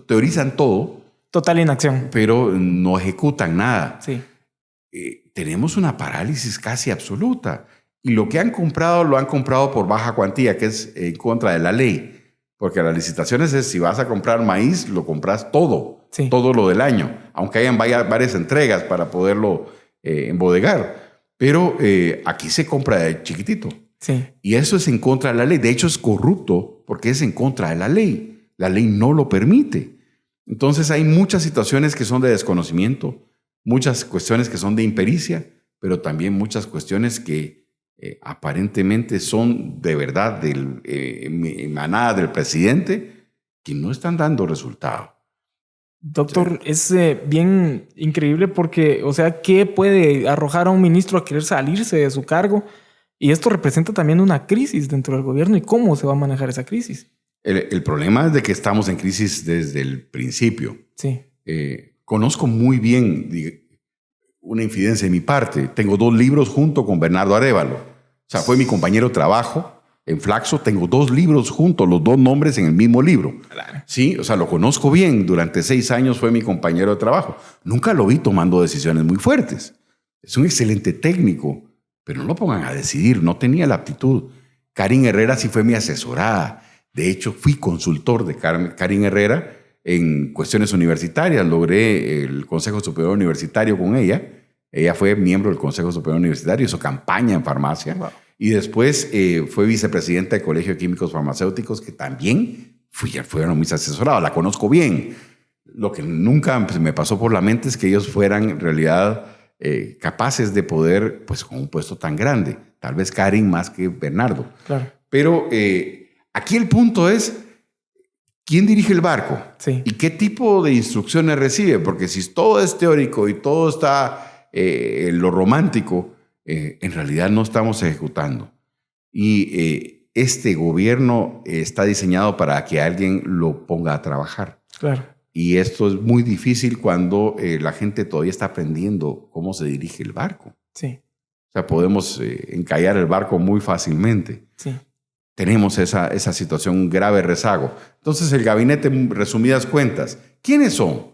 Speaker 2: teorizan todo.
Speaker 1: Total inacción.
Speaker 2: Pero no ejecutan nada.
Speaker 1: Sí.
Speaker 2: Tenemos una parálisis casi absoluta. Y lo que han comprado, lo han comprado por baja cuantía, que es en contra de la ley. Porque las licitaciones es, si vas a comprar maíz, lo compras todo. Sí. Todo lo del año. Aunque hayan varias entregas para poderlo embodegar. Pero aquí se compra de chiquitito.
Speaker 1: Sí.
Speaker 2: Y eso es en contra de la ley. De hecho, es corrupto porque es en contra de la ley. La ley no lo permite. Entonces, hay muchas situaciones que son de desconocimiento, muchas cuestiones que son de impericia, pero también muchas cuestiones que aparentemente son de verdad emanadas del presidente, que no están dando resultado.
Speaker 1: Doctor, es bien increíble porque, o sea, ¿qué puede arrojar a un ministro a querer salirse de su cargo? Y esto representa también una crisis dentro del gobierno. ¿Y cómo se va a manejar esa crisis?
Speaker 2: El problema es de que estamos en crisis desde el principio.
Speaker 1: Sí.
Speaker 2: Conozco muy bien una infidencia de mi parte. Tengo 2 libros junto con Bernardo Arévalo. O sea, fue mi compañero de trabajo en Flaxo. Tengo 2 libros juntos, los 2 nombres en el mismo libro.
Speaker 1: Claro.
Speaker 2: Sí, o sea, lo conozco bien. Durante 6 años fue mi compañero de trabajo. Nunca lo vi tomando decisiones muy fuertes. Es un excelente técnico. Pero no lo pongan a decidir, no tenía la aptitud. Karin Herrera sí fue mi asesorada. De hecho, fui consultor de Karin Herrera en cuestiones universitarias. Logré el Consejo Superior Universitario con ella. Ella fue miembro del Consejo Superior Universitario, hizo campaña en farmacia. Wow. Y después fue vicepresidenta del Colegio de Químicos Farmacéuticos, que también fueron mis asesorados. La conozco bien. Lo que nunca me pasó por la mente es que ellos fueran en realidad capaces de poder, pues con un puesto tan grande, tal vez Karin más que Bernardo.
Speaker 1: Claro.
Speaker 2: Pero aquí el punto es, ¿quién dirige el barco?
Speaker 1: Sí.
Speaker 2: ¿Y qué tipo de instrucciones recibe? Porque si todo es teórico y todo está en lo romántico, en realidad no estamos ejecutando. Y este gobierno está diseñado para que alguien lo ponga a trabajar.
Speaker 1: Claro.
Speaker 2: Y esto es muy difícil cuando la gente todavía está aprendiendo cómo se dirige el barco.
Speaker 1: Sí.
Speaker 2: O sea, podemos encallar el barco muy fácilmente.
Speaker 1: Sí.
Speaker 2: Tenemos esa situación, un grave rezago. Entonces, el gabinete, resumidas cuentas, ¿quiénes son?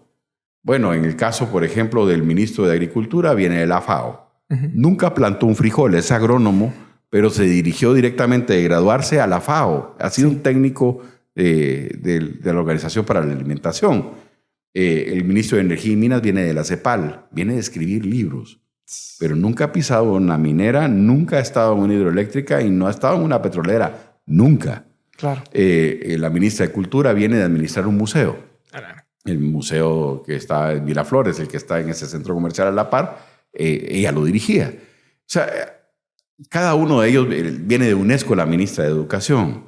Speaker 2: Bueno, en el caso, por ejemplo, del ministro de Agricultura, viene de la FAO. Nunca plantó un frijol, es agrónomo, pero se dirigió directamente de graduarse a la FAO. Ha sido un técnico de la Organización para la Alimentación. El ministro de Energía y Minas viene de la CEPAL, viene de escribir libros, pero nunca ha pisado una minera, nunca ha estado en una hidroeléctrica y no ha estado en una petrolera, nunca.
Speaker 1: Claro.
Speaker 2: La ministra de Cultura viene de administrar un museo. El museo que está en Miraflores, el que está en ese centro comercial a la par, ella lo dirigía. O sea, cada uno de ellos viene de UNESCO, la ministra de Educación.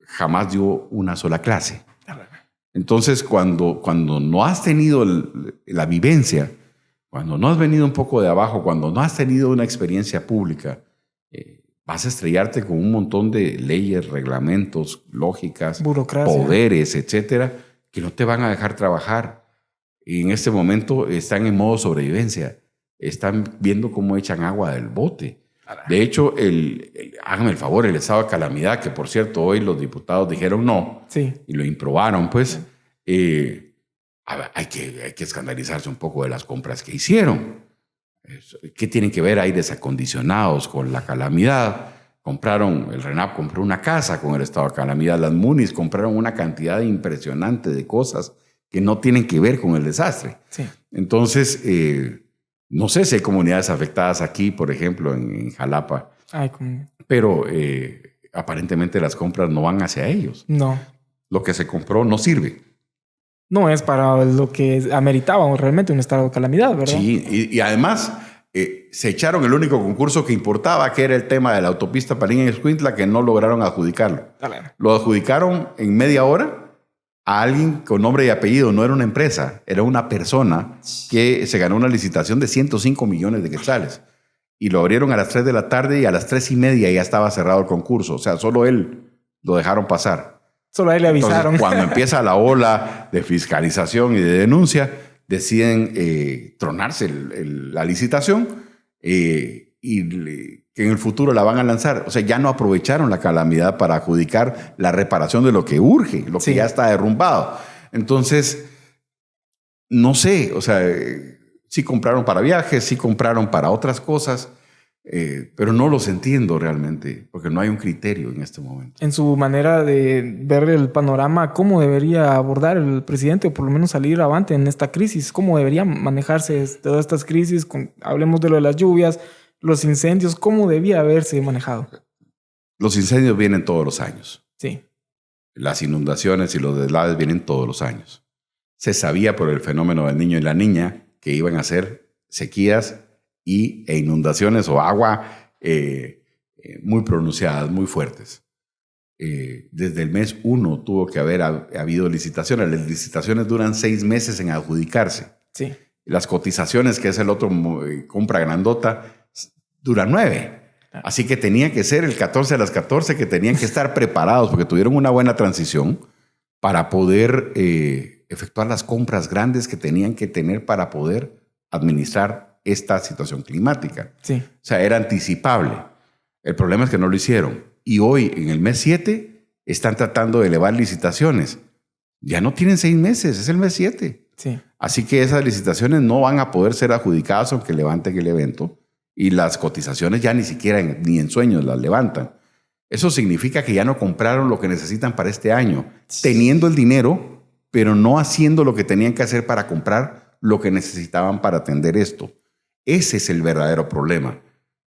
Speaker 2: Jamás dio una sola clase. Entonces, cuando no has tenido la vivencia, cuando no has venido un poco de abajo, cuando no has tenido una experiencia pública, vas a estrellarte con un montón de leyes, reglamentos, lógicas,
Speaker 1: burocracia,
Speaker 2: poderes, etcétera, que no te van a dejar trabajar. Y en este momento están en modo sobrevivencia. Están viendo cómo echan agua del bote. De hecho, hágame el favor, el estado de calamidad, que por cierto hoy los diputados dijeron no,
Speaker 1: sí,
Speaker 2: y lo improbaron, pues hay que escandalizarse un poco de las compras que hicieron. ¿Qué tienen que ver aires acondicionados con la calamidad? El RENAP compró una casa con el estado de calamidad, las MUNIS compraron una cantidad impresionante de cosas que no tienen que ver con el desastre.
Speaker 1: Sí.
Speaker 2: Entonces, no sé si hay comunidades afectadas aquí, por ejemplo, en Jalapa, pero aparentemente las compras no van hacia ellos.
Speaker 1: No.
Speaker 2: Lo que se compró no sirve.
Speaker 1: No es para lo que ameritaba realmente un estado de calamidad, ¿verdad?
Speaker 2: Sí, y además se echaron el único concurso que importaba, que era el tema de la autopista Parín-Escuintla, que no lograron adjudicarlo. Lo adjudicaron en media hora a alguien con nombre y apellido. No era una empresa, era una persona que se ganó una licitación de 105 millones de quetzales. Y lo abrieron a las 3 de la tarde y a las 3:30 ya estaba cerrado el concurso. O sea, solo él lo dejaron pasar.
Speaker 1: Solo a él le avisaron.
Speaker 2: Entonces, cuando empieza la ola de fiscalización y de denuncia, deciden tronarse la licitación y que en el futuro la van a lanzar. O sea, ya no aprovecharon la calamidad para adjudicar la reparación de lo que urge, lo que ya está derrumbado. Entonces, no sé, o sea, sí compraron para viajes, sí compraron para otras cosas, pero no los entiendo realmente, porque no hay un criterio en este momento.
Speaker 1: En su manera de ver el panorama, ¿cómo debería abordar el presidente o por lo menos salir avante en esta crisis? ¿Cómo debería manejarse todas estas crisis? Hablemos de lo de las lluvias, los incendios, ¿cómo debía haberse manejado?
Speaker 2: Los incendios vienen todos los años.
Speaker 1: Sí.
Speaker 2: Las inundaciones y los deslaves vienen todos los años. Se sabía por el fenómeno del Niño y la Niña que iban a ser sequías e inundaciones o agua muy pronunciadas, muy fuertes. Desde el mes 1 tuvo que haber habido licitaciones. Las licitaciones duran 6 meses en adjudicarse.
Speaker 1: Sí.
Speaker 2: Las cotizaciones, que es el otro compra grandota, duran 9. Así que tenía que ser el 14 a las 14 que tenían que estar preparados porque tuvieron una buena transición para poder efectuar las compras grandes que tenían que tener para poder administrar esta situación climática.
Speaker 1: Sí.
Speaker 2: O sea, era anticipable. El problema es que no lo hicieron. Y hoy, en el mes 7, están tratando de elevar licitaciones. Ya no tienen 6 meses, es el mes 7.
Speaker 1: Sí.
Speaker 2: Así que esas licitaciones no van a poder ser adjudicadas aunque levanten el evento. Y las cotizaciones ya ni siquiera ni en sueños las levantan. Eso significa que ya no compraron lo que necesitan para este año, teniendo el dinero, pero no haciendo lo que tenían que hacer para comprar lo que necesitaban para atender esto. Ese es el verdadero problema,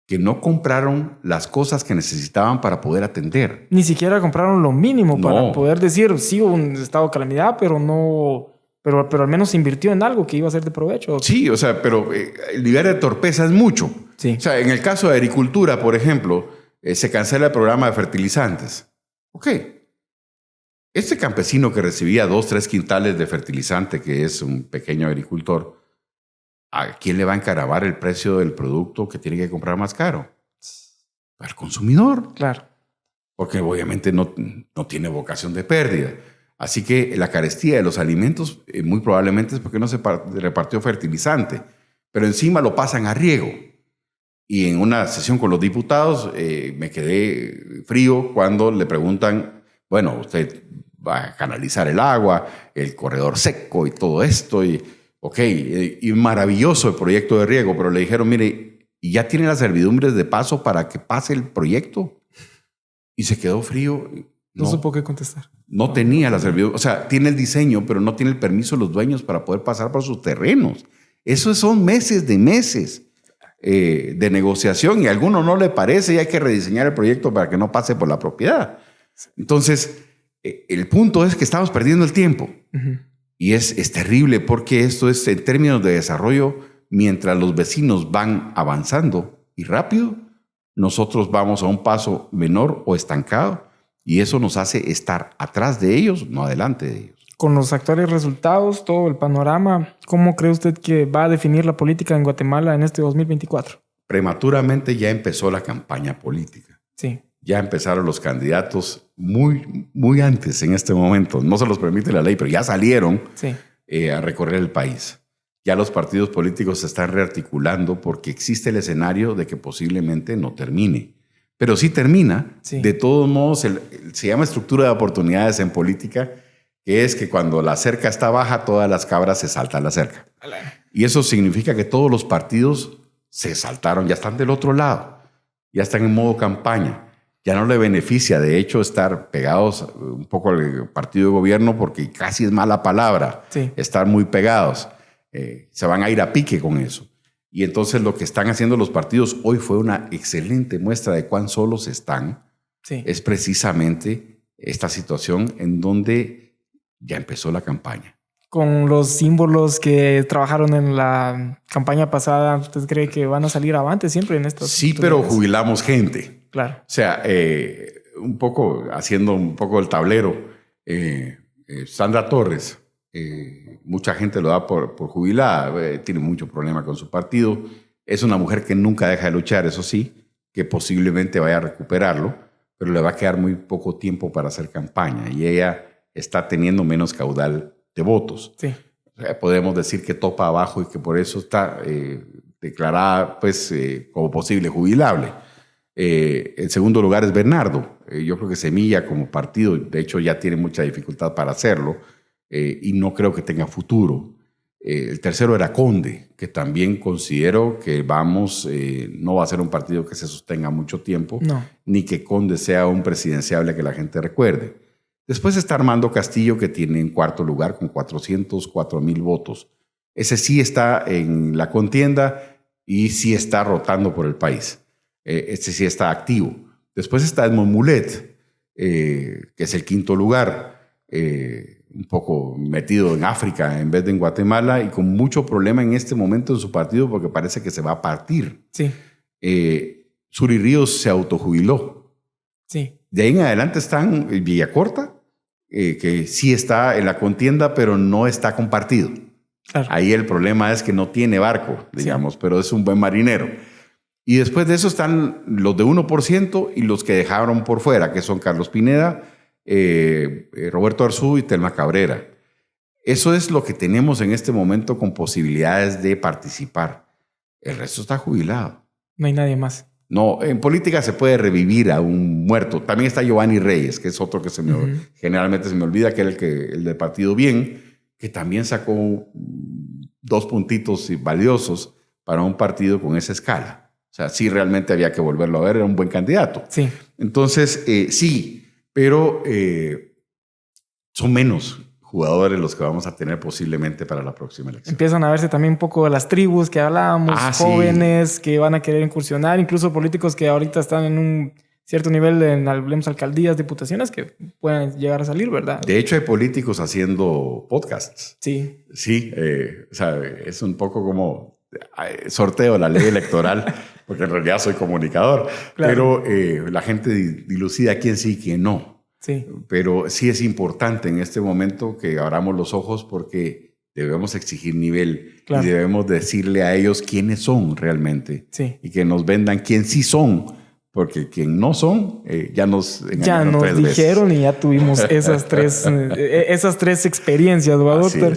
Speaker 2: que no compraron las cosas que necesitaban para poder atender.
Speaker 1: Ni siquiera compraron lo mínimo para poder decir, sí, un estado de calamidad, pero no... Pero al menos se invirtió en algo que iba a ser de provecho.
Speaker 2: Sí, o sea, pero el nivel de torpeza es mucho.
Speaker 1: Sí.
Speaker 2: O sea, en el caso de agricultura, por ejemplo, se cancela el programa de fertilizantes. Ok. Este campesino que recibía 2-3 quintales de fertilizante, que es un pequeño agricultor, ¿a quién le va a encaravar el precio del producto que tiene que comprar más caro? Al consumidor.
Speaker 1: Claro.
Speaker 2: Porque obviamente no tiene vocación de pérdida. Así que la carestía de los alimentos muy probablemente es porque no se repartió fertilizante, pero encima lo pasan a riego. Y en una sesión con los diputados me quedé frío cuando le preguntan, bueno, usted va a canalizar el agua, el corredor seco y todo esto, y maravilloso el proyecto de riego, pero le dijeron, mire, ¿y ya tiene las servidumbres de paso para que pase el proyecto? Y se quedó frío.
Speaker 1: No supo qué contestar.
Speaker 2: No tenía la servidumbre. O sea, tiene el diseño, pero no tiene el permiso de los dueños para poder pasar por sus terrenos. Eso son meses de negociación y a alguno no le parece y hay que rediseñar el proyecto para que no pase por la propiedad. Entonces, el punto es que estamos perdiendo el tiempo. Uh-huh. Y es terrible porque esto es en términos de desarrollo, mientras los vecinos van avanzando y rápido, nosotros vamos a un paso menor o estancado y eso nos hace estar atrás de ellos, no adelante de ellos.
Speaker 1: Con los actuales resultados, todo el panorama, ¿cómo cree usted que va a definir la política en Guatemala en este 2024?
Speaker 2: Prematuramente ya empezó la campaña política.
Speaker 1: Sí.
Speaker 2: Ya empezaron los candidatos muy antes en este momento. No se los permite la ley, pero ya salieron a recorrer el país. Ya los partidos políticos se están rearticulando porque existe el escenario de que posiblemente no termine. Pero sí termina. Sí. De todos modos, se llama estructura de oportunidades en política, que es que cuando la cerca está baja, todas las cabras se saltan la cerca. Y eso significa que todos los partidos se saltaron, ya están del otro lado, ya están en modo campaña. Ya no le beneficia, de hecho, estar pegados un poco al partido de gobierno porque casi es mala palabra estar muy pegados. Se van a ir a pique con eso. Y entonces lo que están haciendo los partidos hoy fue una excelente muestra de cuán solos están. Sí. Es precisamente esta situación en donde ya empezó la campaña.
Speaker 1: Con los símbolos que trabajaron en la campaña pasada, ¿usted cree que van a salir avante siempre en estas?
Speaker 2: Sí, pero jubilamos gente.
Speaker 1: Claro.
Speaker 2: O sea, haciendo un poco el tablero, Sandra Torres, mucha gente lo da por jubilada, tiene mucho problema con su partido. Es una mujer que nunca deja de luchar, eso sí, que posiblemente vaya a recuperarlo, pero le va a quedar muy poco tiempo para hacer campaña y ella está teniendo menos caudal de votos. Sí. O sea, podemos decir que topa abajo y que por eso está declarada como posible jubilable. En segundo lugar es Bernardo. Yo creo que Semilla como partido, de hecho ya tiene mucha dificultad para hacerlo y no creo que tenga futuro. El tercero era Conde, que también considero que no va a ser un partido que se sostenga mucho tiempo, ni que Conde sea un presidenciable que la gente recuerde. Después está Armando Castillo, que tiene en cuarto lugar con 404,000 votos. Ese sí está en la contienda y sí está rotando por el país. Este sí está activo. Después está Edmond Mulet, que es el quinto lugar, un poco metido en África en vez de en Guatemala y con mucho problema en este momento en su partido porque parece que se va a partir. Sí. Suri Ríos se autojubiló. Sí. De ahí en adelante están Villacorta, que sí está en la contienda, pero no está compartido. Claro. Ahí el problema es que no tiene barco, digamos, pero es un buen marinero. Y después de eso están los de 1% y los que dejaron por fuera, que son Carlos Pineda, Roberto Arzú y Telma Cabrera. Eso es lo que tenemos en este momento con posibilidades de participar. El resto está jubilado.
Speaker 1: No hay nadie más.
Speaker 2: No, en política se puede revivir a un muerto. También está Giovanni Reyes, que es otro que generalmente se me olvida, que era el del Partido Bien, que también sacó 2 puntitos valiosos para un partido con esa escala. O sea, sí realmente había que volverlo a ver, era un buen candidato. Sí. Entonces, sí, pero son menos jugadores los que vamos a tener posiblemente para la próxima elección.
Speaker 1: Empiezan a verse también un poco las tribus que hablábamos, jóvenes que van a querer incursionar, incluso políticos que ahorita están en un cierto nivel en, hablemos, alcaldías, diputaciones, que pueden llegar a salir, ¿verdad?
Speaker 2: De hecho, hay políticos haciendo podcasts.
Speaker 1: Sí.
Speaker 2: Sí, o sea, es un poco como sorteo la ley electoral, porque en realidad soy comunicador, claro. Pero la gente dilucida quién sí y quién no. Sí. Pero sí es importante en este momento que abramos los ojos porque debemos exigir nivel y debemos decirle a ellos quiénes son realmente y que nos vendan quién sí son, porque quien no son ya nos
Speaker 1: dijeron veces. Y ya tuvimos esas tres experiencias, doctor.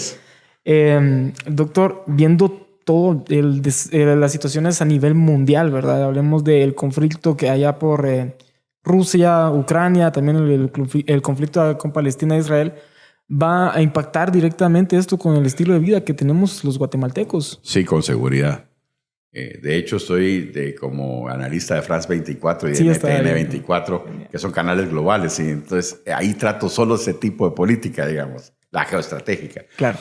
Speaker 1: Doctor, viendo todo las situaciones a nivel mundial, ¿verdad? Hablemos del conflicto que haya por Rusia, Ucrania, también el conflicto con Palestina e Israel, ¿va a impactar directamente esto con el estilo de vida que tenemos los guatemaltecos?
Speaker 2: Sí, con seguridad. De hecho, estoy como analista de France 24 y de NTN 24, que son canales globales, y entonces ahí trato solo ese tipo de política, digamos, la geoestratégica. Claro.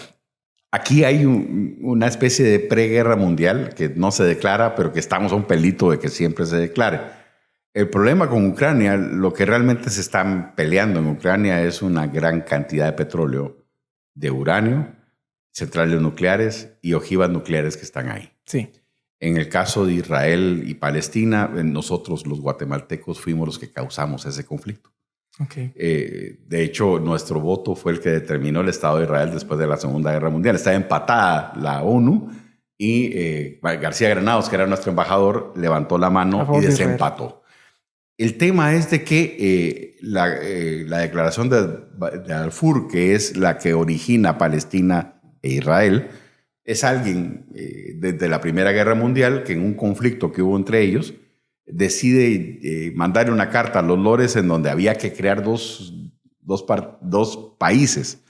Speaker 2: Aquí hay una especie de preguerra mundial que no se declara, pero que estamos a un pelito de que siempre se declare. El problema con Ucrania, lo que realmente se están peleando en Ucrania es una gran cantidad de petróleo, de uranio, centrales nucleares y ojivas nucleares que están ahí. Sí. En el caso de Israel y Palestina, nosotros los guatemaltecos fuimos los que causamos ese conflicto.
Speaker 1: Okay.
Speaker 2: De hecho, nuestro voto fue el que determinó el Estado de Israel después de la Segunda Guerra Mundial. Estaba empatada la ONU y García Granados, que era nuestro embajador, levantó la mano y desempató. El tema es de que la declaración de Balfour, que es la que origina Palestina e Israel, es alguien desde la Primera Guerra Mundial que en un conflicto que hubo entre ellos decide mandar una carta a los lores en donde había que crear dos países.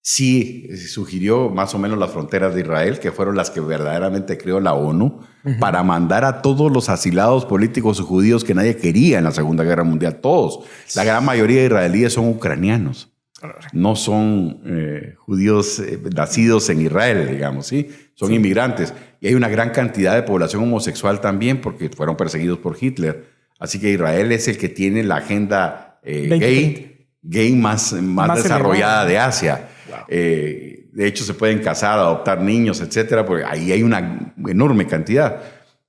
Speaker 2: Sí, sugirió más o menos las fronteras de Israel, que fueron las que verdaderamente creó la ONU, para mandar a todos los asilados políticos judíos que nadie quería en la Segunda Guerra Mundial. Todos. La gran mayoría de israelíes son ucranianos. No son judíos nacidos en Israel, digamos, ¿sí? Son inmigrantes. Y hay una gran cantidad de población homosexual también porque fueron perseguidos por Hitler. Así que Israel es el que tiene la agenda gay más desarrollada de Asia. Wow. De hecho, se pueden casar, adoptar niños, etcétera, porque ahí hay una enorme cantidad.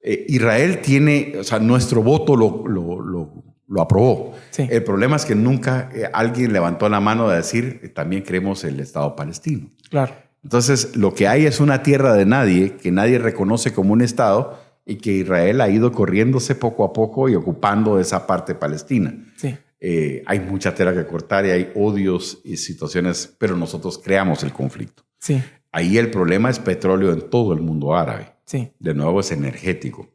Speaker 2: Israel tiene, o sea, nuestro voto lo aprobó. Sí. El problema es que nunca alguien levantó la mano de decir, también queremos el Estado palestino.
Speaker 1: Claro.
Speaker 2: Entonces, lo que hay es una tierra de nadie, que nadie reconoce como un Estado, y que Israel ha ido corriéndose poco a poco y ocupando esa parte palestina.
Speaker 1: Sí.
Speaker 2: Hay mucha tela que cortar y hay odios y situaciones, pero nosotros creamos el conflicto.
Speaker 1: Sí.
Speaker 2: Ahí el problema es petróleo en todo el mundo árabe.
Speaker 1: Sí.
Speaker 2: De nuevo es energético.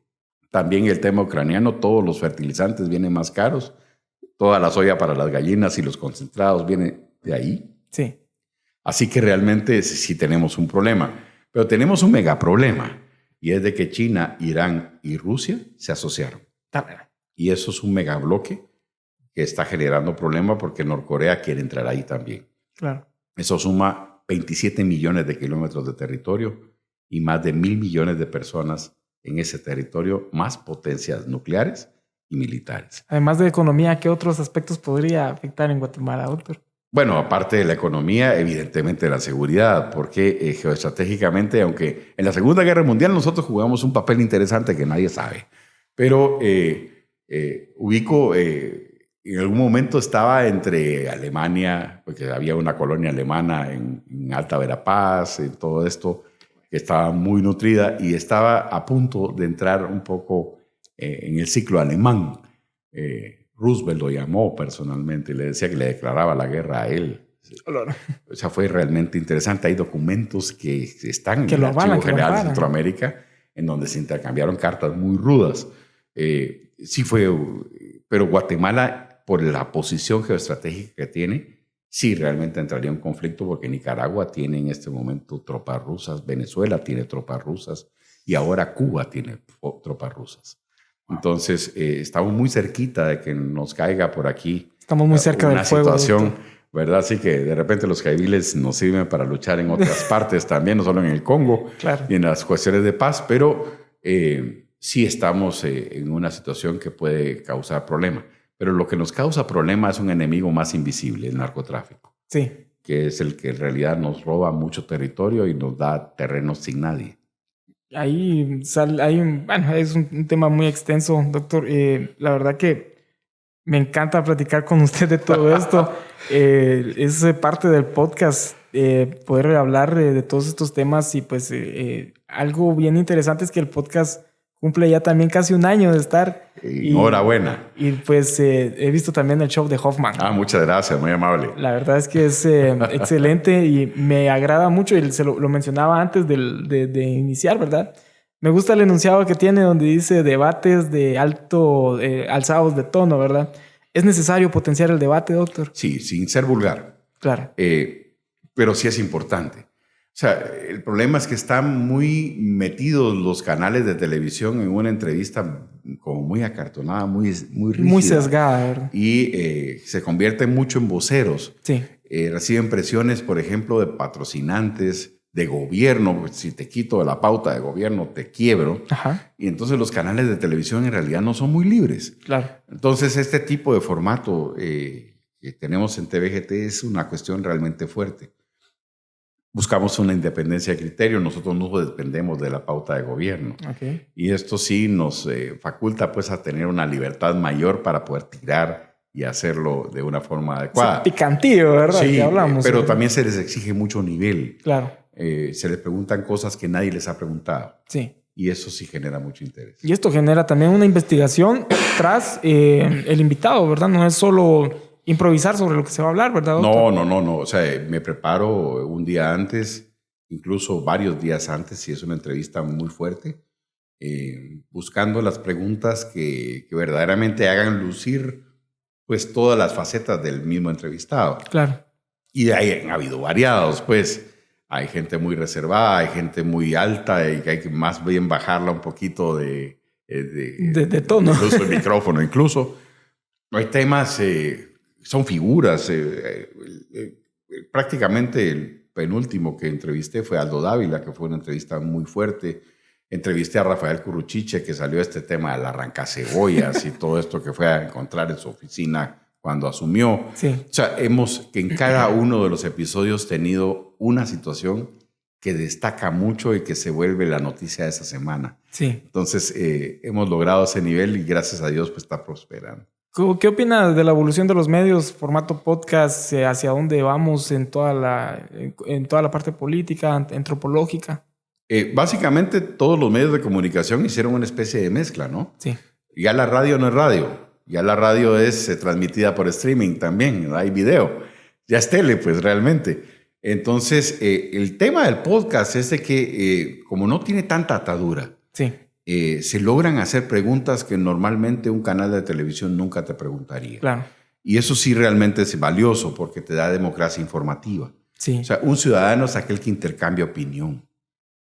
Speaker 2: También el tema ucraniano, todos los fertilizantes vienen más caros, toda la soya para las gallinas y los concentrados vienen de ahí.
Speaker 1: Sí.
Speaker 2: Así que realmente sí tenemos un problema, pero tenemos un megaproblema y es de que China, Irán y Rusia se asociaron. Y eso es un megabloque que está generando problemas porque Norcorea quiere entrar ahí también.
Speaker 1: Claro.
Speaker 2: Eso suma 27 millones de kilómetros de territorio y más de 1.000 millones de personas en ese territorio, más potencias nucleares y militares.
Speaker 1: Además de economía, ¿qué otros aspectos podría afectar en Guatemala, doctor?
Speaker 2: Bueno, aparte de la economía, evidentemente la seguridad, porque geoestratégicamente, aunque en la Segunda Guerra Mundial nosotros jugamos un papel interesante que nadie sabe, pero ubico... en algún momento estaba entre Alemania, porque había una colonia alemana en Alta Verapaz, en todo esto, que estaba muy nutrida y estaba a punto de entrar un poco en el ciclo alemán. Roosevelt lo llamó personalmente y le decía que le declaraba la guerra a él. O sea, fue realmente interesante. Hay documentos que están en el Archivo General de Centroamérica en donde se intercambiaron cartas muy rudas. Sí fue, pero Guatemala, por la posición geoestratégica que tiene, sí realmente entraría en conflicto porque Nicaragua tiene en este momento tropas rusas, Venezuela tiene tropas rusas y ahora Cuba tiene tropas rusas. Entonces, estamos muy cerquita de que nos caiga por aquí.
Speaker 1: Estamos muy cerca del fuego.
Speaker 2: Una situación, ¿verdad? Así que de repente los caibiles nos sirven para luchar en otras partes también, no solo en el Congo, claro, y en las cuestiones de paz, pero sí estamos en una situación que puede causar problemas. Pero lo que nos causa problemas es un enemigo más invisible, el narcotráfico.
Speaker 1: Sí.
Speaker 2: Que es el que en realidad nos roba mucho territorio y nos da terrenos sin nadie.
Speaker 1: Ahí bueno, es un tema muy extenso, doctor. La verdad que me encanta platicar con usted de todo esto. Es parte del podcast, poder hablar de todos estos temas y pues algo bien interesante es que el podcast cumple ya también casi un año de estar.
Speaker 2: Enhorabuena.
Speaker 1: Y pues he visto también el show de Hoffman.
Speaker 2: Muchas gracias, muy amable.
Speaker 1: La verdad es que es excelente y me agrada mucho. Y se lo mencionaba antes de iniciar, ¿verdad? Me gusta el enunciado que tiene donde dice debates de alzados de tono, ¿verdad? ¿Es necesario potenciar el debate, doctor?
Speaker 2: Sí, sin ser vulgar.
Speaker 1: Claro.
Speaker 2: Pero sí es importante. O sea, el problema es que están muy metidos los canales de televisión en una entrevista como muy acartonada, muy rígida.
Speaker 1: Muy sesgada, ¿verdad?
Speaker 2: Y se convierten mucho en voceros.
Speaker 1: Sí.
Speaker 2: Reciben presiones, por ejemplo, de patrocinantes, de gobierno. Si te quito de la pauta de gobierno, te quiebro.
Speaker 1: Ajá.
Speaker 2: Y entonces los canales de televisión en realidad no son muy libres.
Speaker 1: Claro.
Speaker 2: Entonces este tipo de formato que tenemos en TVGT es una cuestión realmente fuerte. buscamos una independencia de criterio. Nosotros no dependemos de la pauta de gobierno.
Speaker 1: Okay.
Speaker 2: Y esto sí nos faculta pues a tener una libertad mayor para poder tirar y hacerlo de una forma adecuada.
Speaker 1: Ese picantillo, ¿verdad?
Speaker 2: Sí,
Speaker 1: que hablamos,
Speaker 2: pero también se les exige mucho nivel.
Speaker 1: Claro.
Speaker 2: Se les preguntan cosas que nadie les ha preguntado.
Speaker 1: Sí.
Speaker 2: Y eso sí genera mucho interés.
Speaker 1: Y esto genera también una investigación tras el invitado, ¿verdad? No es solo improvisar sobre lo que se va a hablar, ¿verdad, doctor?
Speaker 2: No. O sea, me preparo un día antes, incluso varios días antes, si es una entrevista muy fuerte, buscando las preguntas que verdaderamente hagan lucir pues todas las facetas del mismo entrevistado.
Speaker 1: Claro.
Speaker 2: Y de ahí han habido variados, pues. Hay gente muy reservada, hay gente muy alta y que hay que más bien bajarla un poquito de
Speaker 1: tono.
Speaker 2: Incluso el micrófono, incluso. Hay temas, son figuras. Prácticamente el penúltimo que entrevisté fue Aldo Dávila, que fue una entrevista muy fuerte. Entrevisté a Rafael Curruchiche, que salió este tema del arrancacebollas y todo esto que fue a encontrar en su oficina cuando asumió.
Speaker 1: Sí.
Speaker 2: O sea, hemos que en cada uno de los episodios tenido una situación que destaca mucho y que se vuelve la noticia de esa semana.
Speaker 1: Sí.
Speaker 2: Entonces, hemos logrado ese nivel y gracias a Dios pues está prosperando.
Speaker 1: ¿Qué opinas de la evolución de los medios, formato podcast, hacia dónde vamos en toda la parte política, antropológica?
Speaker 2: Básicamente todos los medios de comunicación hicieron una especie de mezcla, ¿no?
Speaker 1: Sí.
Speaker 2: Ya la radio no es radio. Ya la radio es transmitida por streaming también, hay video. Ya es tele, pues, realmente. Entonces, el tema del podcast es de que, como no tiene tanta atadura,
Speaker 1: sí.
Speaker 2: Se logran hacer preguntas que normalmente un canal de televisión nunca te preguntaría.
Speaker 1: Claro.
Speaker 2: Y eso sí realmente es valioso porque te da democracia informativa.
Speaker 1: Sí.
Speaker 2: O sea, un ciudadano es aquel que intercambia opinión.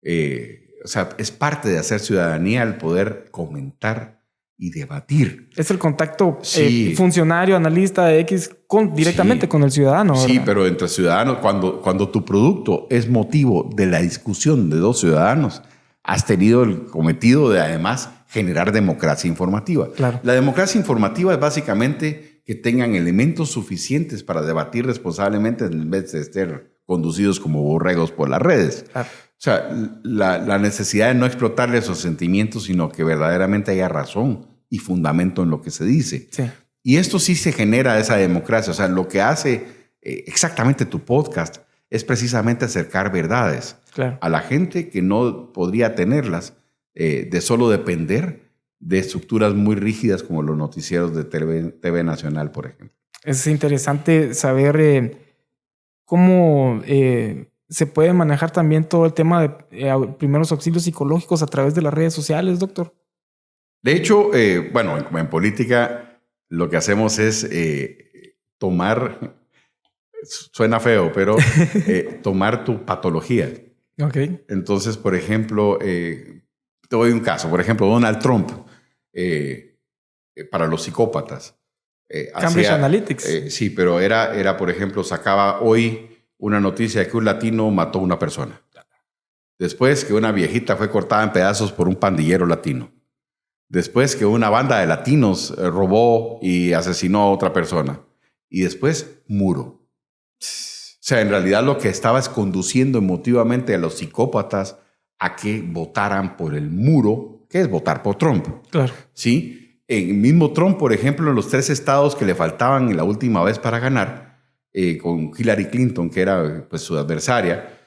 Speaker 2: O sea, es parte de hacer ciudadanía el poder comentar y debatir.
Speaker 1: Es el contacto
Speaker 2: sí.
Speaker 1: Funcionario, analista de X directamente con el ciudadano, ¿verdad?
Speaker 2: Sí, pero entre ciudadanos, cuando tu producto es motivo de la discusión de dos ciudadanos, has tenido el cometido de además generar democracia informativa.
Speaker 1: Claro.
Speaker 2: La democracia informativa es básicamente que tengan elementos suficientes para debatir responsablemente en vez de ser conducidos como borregos por las redes.
Speaker 1: Claro.
Speaker 2: O sea, la necesidad de no explotarle esos sentimientos, sino que verdaderamente haya razón y fundamento en lo que se dice.
Speaker 1: Sí.
Speaker 2: Y esto sí se genera esa democracia. O sea, lo que hace exactamente tu podcast es precisamente acercar verdades a la gente que no podría tenerlas de solo depender de estructuras muy rígidas como los noticieros de TV Nacional, por ejemplo.
Speaker 1: Es interesante saber cómo se puede manejar también todo el tema de primeros auxilios psicológicos a través de las redes sociales, doctor.
Speaker 2: De hecho, bueno, en política lo que hacemos es tomar, suena feo, pero tomar tu patología.
Speaker 1: Okay.
Speaker 2: Entonces, por ejemplo, te doy un caso. Por ejemplo, Donald Trump, para los psicópatas.
Speaker 1: Cambridge Analytics.
Speaker 2: Sí, pero era, por ejemplo, sacaba hoy una noticia de que un latino mató a una persona. Después que una viejita fue cortada en pedazos por un pandillero latino. Después que una banda de latinos robó y asesinó a otra persona. Y después, muro. O sea, en realidad lo que estaba es conduciendo emotivamente a los psicópatas a que votaran por el muro, que es votar por Trump.
Speaker 1: Claro.
Speaker 2: ¿Sí? El mismo Trump, por ejemplo, en los 3 estados que le faltaban en la última vez para ganar, con Hillary Clinton, que era pues, su adversaria,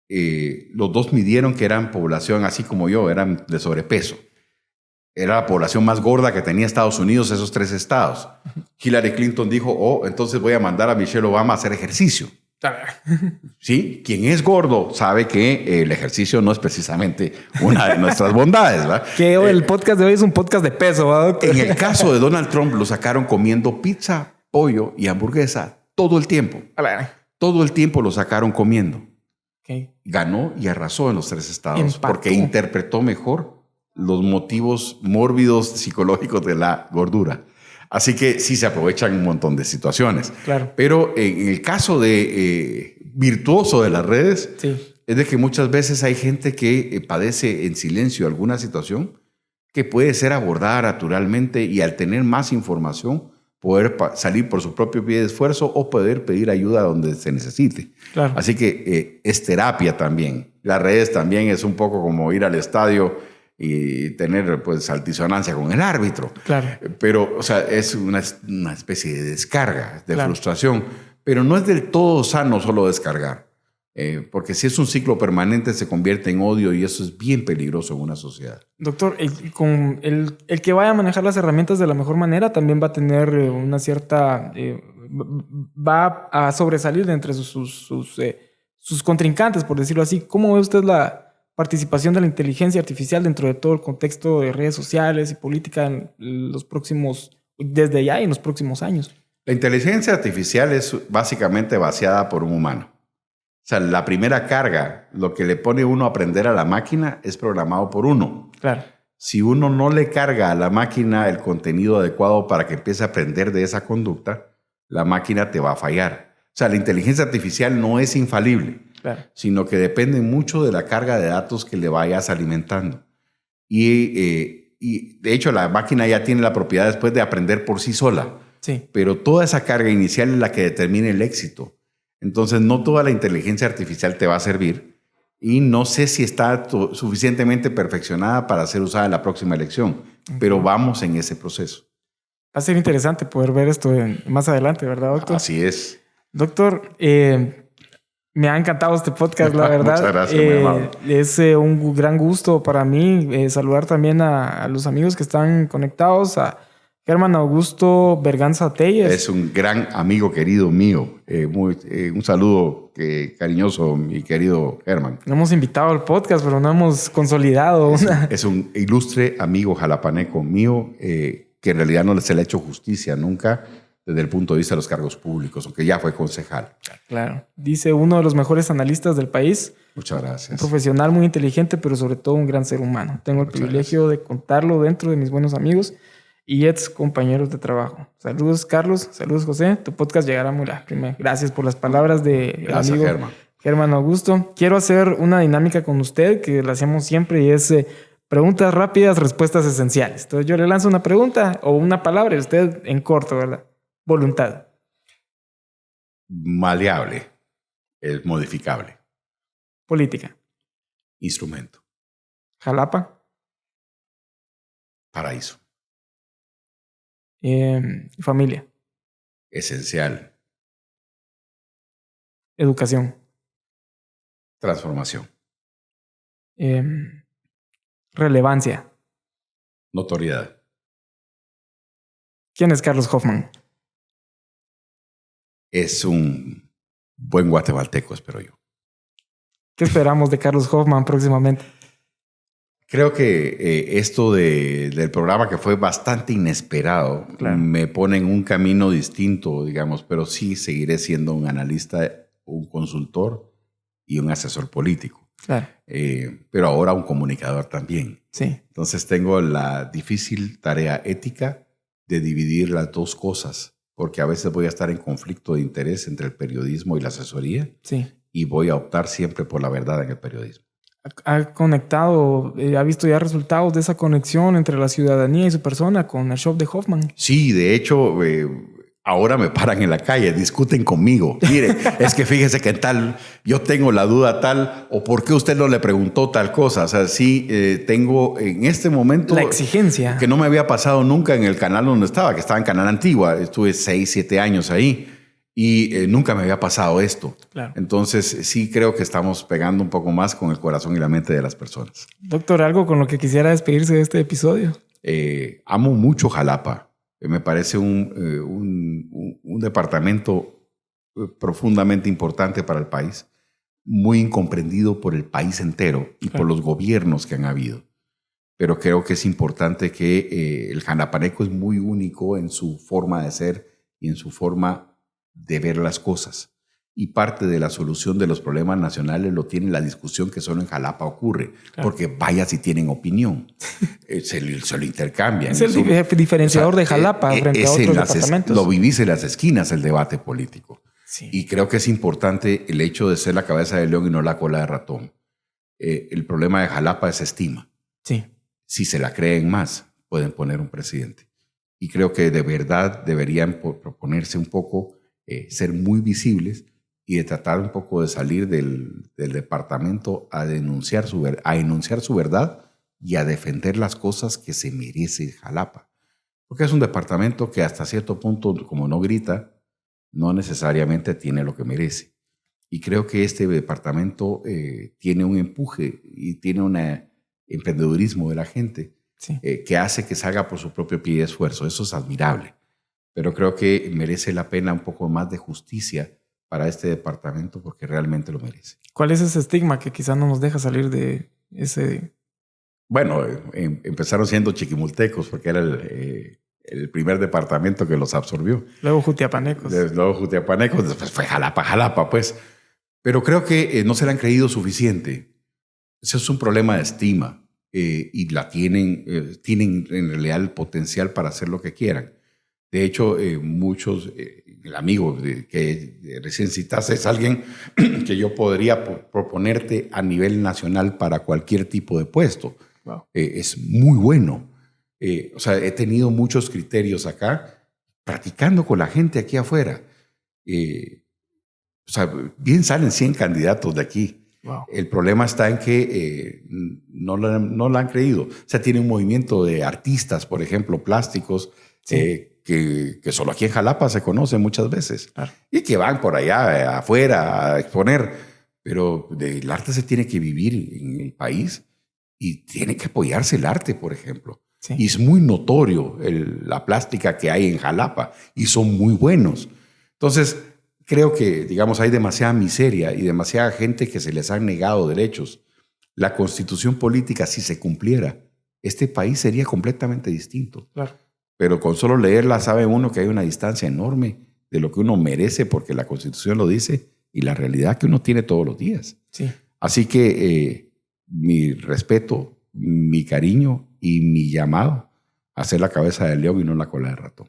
Speaker 2: los dos midieron que eran población, así como yo, eran de sobrepeso. Era la población más gorda que tenía Estados Unidos, esos 3 estados. Hillary Clinton dijo, entonces voy a mandar a Michelle Obama a hacer ejercicio. Sí, quien es gordo sabe que el ejercicio no es precisamente una de nuestras bondades, ¿verdad?
Speaker 1: Que el podcast de hoy es un podcast de peso, ¿verdad, doctor?
Speaker 2: En el caso de Donald Trump, lo sacaron comiendo pizza, pollo y hamburguesa todo el tiempo. Todo el tiempo lo sacaron comiendo.
Speaker 1: Okay.
Speaker 2: Ganó y arrasó en los 3 estados porque interpretó mejor los motivos mórbidos psicológicos de la gordura. Así que sí se aprovechan un montón de situaciones.
Speaker 1: Claro.
Speaker 2: Pero en el caso de virtuoso de las redes, sí, es de que muchas veces hay gente que padece en silencio alguna situación que puede ser abordada naturalmente y al tener más información poder salir por su propio pie de esfuerzo o poder pedir ayuda donde se necesite.
Speaker 1: Claro.
Speaker 2: Así que es terapia también. Las redes también es un poco como ir al estadio y tener pues altisonancia con el árbitro.
Speaker 1: Claro.
Speaker 2: Pero, o sea, es una especie de descarga, de
Speaker 1: claro.
Speaker 2: frustración. Pero no es del todo sano solo descargar. Porque si es un ciclo permanente se convierte en odio y eso es bien peligroso en una sociedad.
Speaker 1: Doctor, el que vaya a manejar las herramientas de la mejor manera también va a tener una cierta... va a sobresalir de entre sus contrincantes, por decirlo así. ¿Cómo ve usted la participación de la inteligencia artificial dentro de todo el contexto de redes sociales y política en los próximos, desde ya y en los próximos años?
Speaker 2: La inteligencia artificial es básicamente vaciada por un humano. O sea, la primera carga, lo que le pone uno a aprender a la máquina, es programado por uno.
Speaker 1: Claro.
Speaker 2: Si uno no le carga a la máquina el contenido adecuado para que empiece a aprender de esa conducta, la máquina te va a fallar. O sea, la inteligencia artificial no es infalible,
Speaker 1: claro,
Speaker 2: sino que depende mucho de la carga de datos que le vayas alimentando. Y de hecho, la máquina ya tiene la propiedad después de aprender por sí sola.
Speaker 1: Sí.
Speaker 2: Pero toda esa carga inicial es la que determina el éxito. Entonces, no toda la inteligencia artificial te va a servir y no sé si está suficientemente perfeccionada para ser usada en la próxima elección, pero vamos en ese proceso.
Speaker 1: Va a ser interesante poder ver esto más adelante, ¿verdad, doctor?
Speaker 2: Así es.
Speaker 1: Doctor, me ha encantado este podcast, la verdad.
Speaker 2: Muchas gracias, muy amable.
Speaker 1: Es un gran gusto para mí saludar también a los amigos que están conectados, a Germán Augusto Berganza Telles.
Speaker 2: Es un gran amigo querido mío. Un saludo cariñoso, mi querido Germán.
Speaker 1: Lo hemos invitado al podcast, pero no hemos consolidado.
Speaker 2: Es un ilustre amigo jalapaneco mío que en realidad no se le ha hecho justicia nunca desde el punto de vista de los cargos públicos, aunque ya fue concejal.
Speaker 1: Claro. Dice uno de los mejores analistas del país.
Speaker 2: Muchas gracias.
Speaker 1: Un profesional muy inteligente, pero sobre todo un gran ser humano. Tengo el privilegio de contarlo dentro de mis buenos amigos y ex compañeros de trabajo. Saludos, Carlos. Saludos, José. Tu podcast llegará muy rápido. Gracias por las palabras del amigo Germán Augusto. Quiero hacer una dinámica con usted que la hacemos siempre y es preguntas rápidas, respuestas esenciales. Entonces yo le lanzo una pregunta o una palabra y usted en corto, ¿verdad? Voluntad.
Speaker 2: Maleable. Es modificable.
Speaker 1: Política.
Speaker 2: Instrumento.
Speaker 1: Jalapa.
Speaker 2: Paraíso.
Speaker 1: Familia.
Speaker 2: Esencial.
Speaker 1: Educación.
Speaker 2: Transformación.
Speaker 1: Relevancia.
Speaker 2: Notoriedad.
Speaker 1: ¿Quién es Carlos Hoffman?
Speaker 2: Es un buen guatemalteco, espero yo.
Speaker 1: ¿Qué esperamos de Carlos Hoffman próximamente?
Speaker 2: Creo que esto del programa, que fue bastante inesperado, claro, me pone en un camino distinto, digamos, pero sí seguiré siendo un analista, un consultor y un asesor político.
Speaker 1: Claro.
Speaker 2: Pero ahora un comunicador también.
Speaker 1: Sí.
Speaker 2: Entonces tengo la difícil tarea ética de dividir las dos cosas, porque a veces voy a estar en conflicto de interés entre el periodismo y la asesoría.
Speaker 1: Sí.
Speaker 2: Y voy a optar siempre por la verdad en el periodismo.
Speaker 1: ¿Ha conectado, ha visto ya resultados de esa conexión entre la ciudadanía y su persona con el show de Hoffman?
Speaker 2: Sí, de hecho, ahora me paran en la calle, discuten conmigo. Mire, es que fíjese que tal, yo tengo la duda tal, o por qué usted no le preguntó tal cosa. O sea, sí, tengo en este momento...
Speaker 1: La exigencia.
Speaker 2: Que no me había pasado nunca en el canal donde estaba, que estaba en Canal Antigua. Estuve 6, 7 años ahí. Y nunca me había pasado esto.
Speaker 1: Claro.
Speaker 2: Entonces, sí creo que estamos pegando un poco más con el corazón y la mente de las personas.
Speaker 1: Doctor, ¿algo con lo que quisiera despedirse de este episodio?
Speaker 2: Amo mucho Jalapa. Me parece un departamento profundamente importante para el país, muy incomprendido por el país entero y por los gobiernos que han habido. Pero creo que es importante que el jalapaneco es muy único en su forma de ser y en su forma de ver las cosas. Y parte de la solución de los problemas nacionales lo tiene la discusión que solo en Jalapa ocurre. Claro. Porque vaya si tienen opinión. se lo intercambian.
Speaker 1: Es el diferenciador de Jalapa frente a otros departamentos.
Speaker 2: Lo vivís en las esquinas, el debate político.
Speaker 1: Sí.
Speaker 2: Y creo que es importante el hecho de ser la cabeza de león y no la cola de ratón. El problema de Jalapa es estima.
Speaker 1: Sí.
Speaker 2: Si se la creen más, pueden poner un presidente. Y creo que de verdad deberían proponerse un poco, ser muy visibles y de tratar un poco de salir del departamento a enunciar su verdad y a defender las cosas que se merece Jalapa. Porque es un departamento que hasta cierto punto, como no grita, no necesariamente tiene lo que merece. Y creo que este departamento tiene un empuje y tiene un emprendedurismo de la gente, sí, que hace que salga por su propio pie de esfuerzo. Eso es admirable. Pero creo que merece la pena un poco más de justicia para este departamento porque realmente lo merece.
Speaker 1: ¿Cuál es ese estigma que quizás no nos deja salir de ese?
Speaker 2: Bueno, empezaron siendo chiquimultecos porque era el primer departamento que los absorbió.
Speaker 1: Luego Jutiapanecos.
Speaker 2: Luego Jutiapanecos, después fue Jalapa, pues. Pero creo que no se le han creído suficiente. Eso es un problema de estima y la tienen en realidad el potencial para hacer lo que quieran. De hecho, muchos, el amigo que recién citaste es alguien que yo podría proponerte a nivel nacional para cualquier tipo de puesto. Wow. Es muy bueno. O sea, he tenido muchos criterios acá, practicando con la gente aquí afuera. O sea, bien salen 100 candidatos de aquí. Wow. El problema está en que no la han creído. O sea, tiene un movimiento de artistas, por ejemplo, plásticos, sí, que solo aquí en Jalapa se conocen muchas veces. Claro. Y que van por allá afuera a exponer. Pero el arte se tiene que vivir en el país y tiene que apoyarse el arte, por ejemplo. Sí. Y es muy notorio la plástica que hay en Jalapa y son muy buenos. Entonces, creo que, digamos, hay demasiada miseria y demasiada gente que se les han negado derechos. La constitución política, si se cumpliera, este país sería completamente distinto. Claro. Pero con solo leerla sabe uno que hay una distancia enorme de lo que uno merece porque la constitución lo dice y la realidad que uno tiene todos los días. Sí. Así que mi respeto, mi cariño y mi llamado a ser la cabeza del león y no la cola de ratón.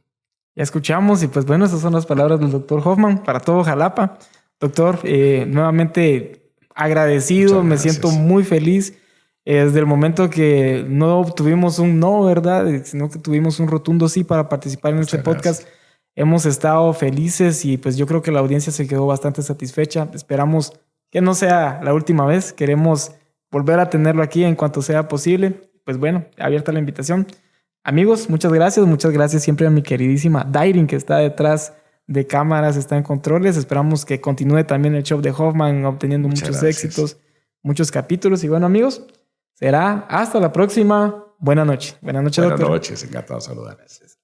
Speaker 1: Ya escuchamos y pues bueno, esas son las palabras del doctor Hoffman para todo Jalapa. Doctor, nuevamente agradecido, me siento muy feliz. Desde el momento que no obtuvimos un no, ¿verdad? Sino que tuvimos un rotundo sí para participar en este podcast. Hemos estado felices y pues yo creo que la audiencia se quedó bastante satisfecha. Esperamos que no sea la última vez. Queremos volver a tenerlo aquí en cuanto sea posible. Pues bueno, abierta la invitación. Amigos, muchas gracias siempre a mi queridísima Dairin que está detrás de cámaras, está en controles. Esperamos que continúe también el show de Hoffman obteniendo muchos éxitos, muchos capítulos. Y bueno, amigos, será hasta la próxima. Buenas noches. Buenas noches, doctor.
Speaker 2: Buenas noches, encantado de saludarles.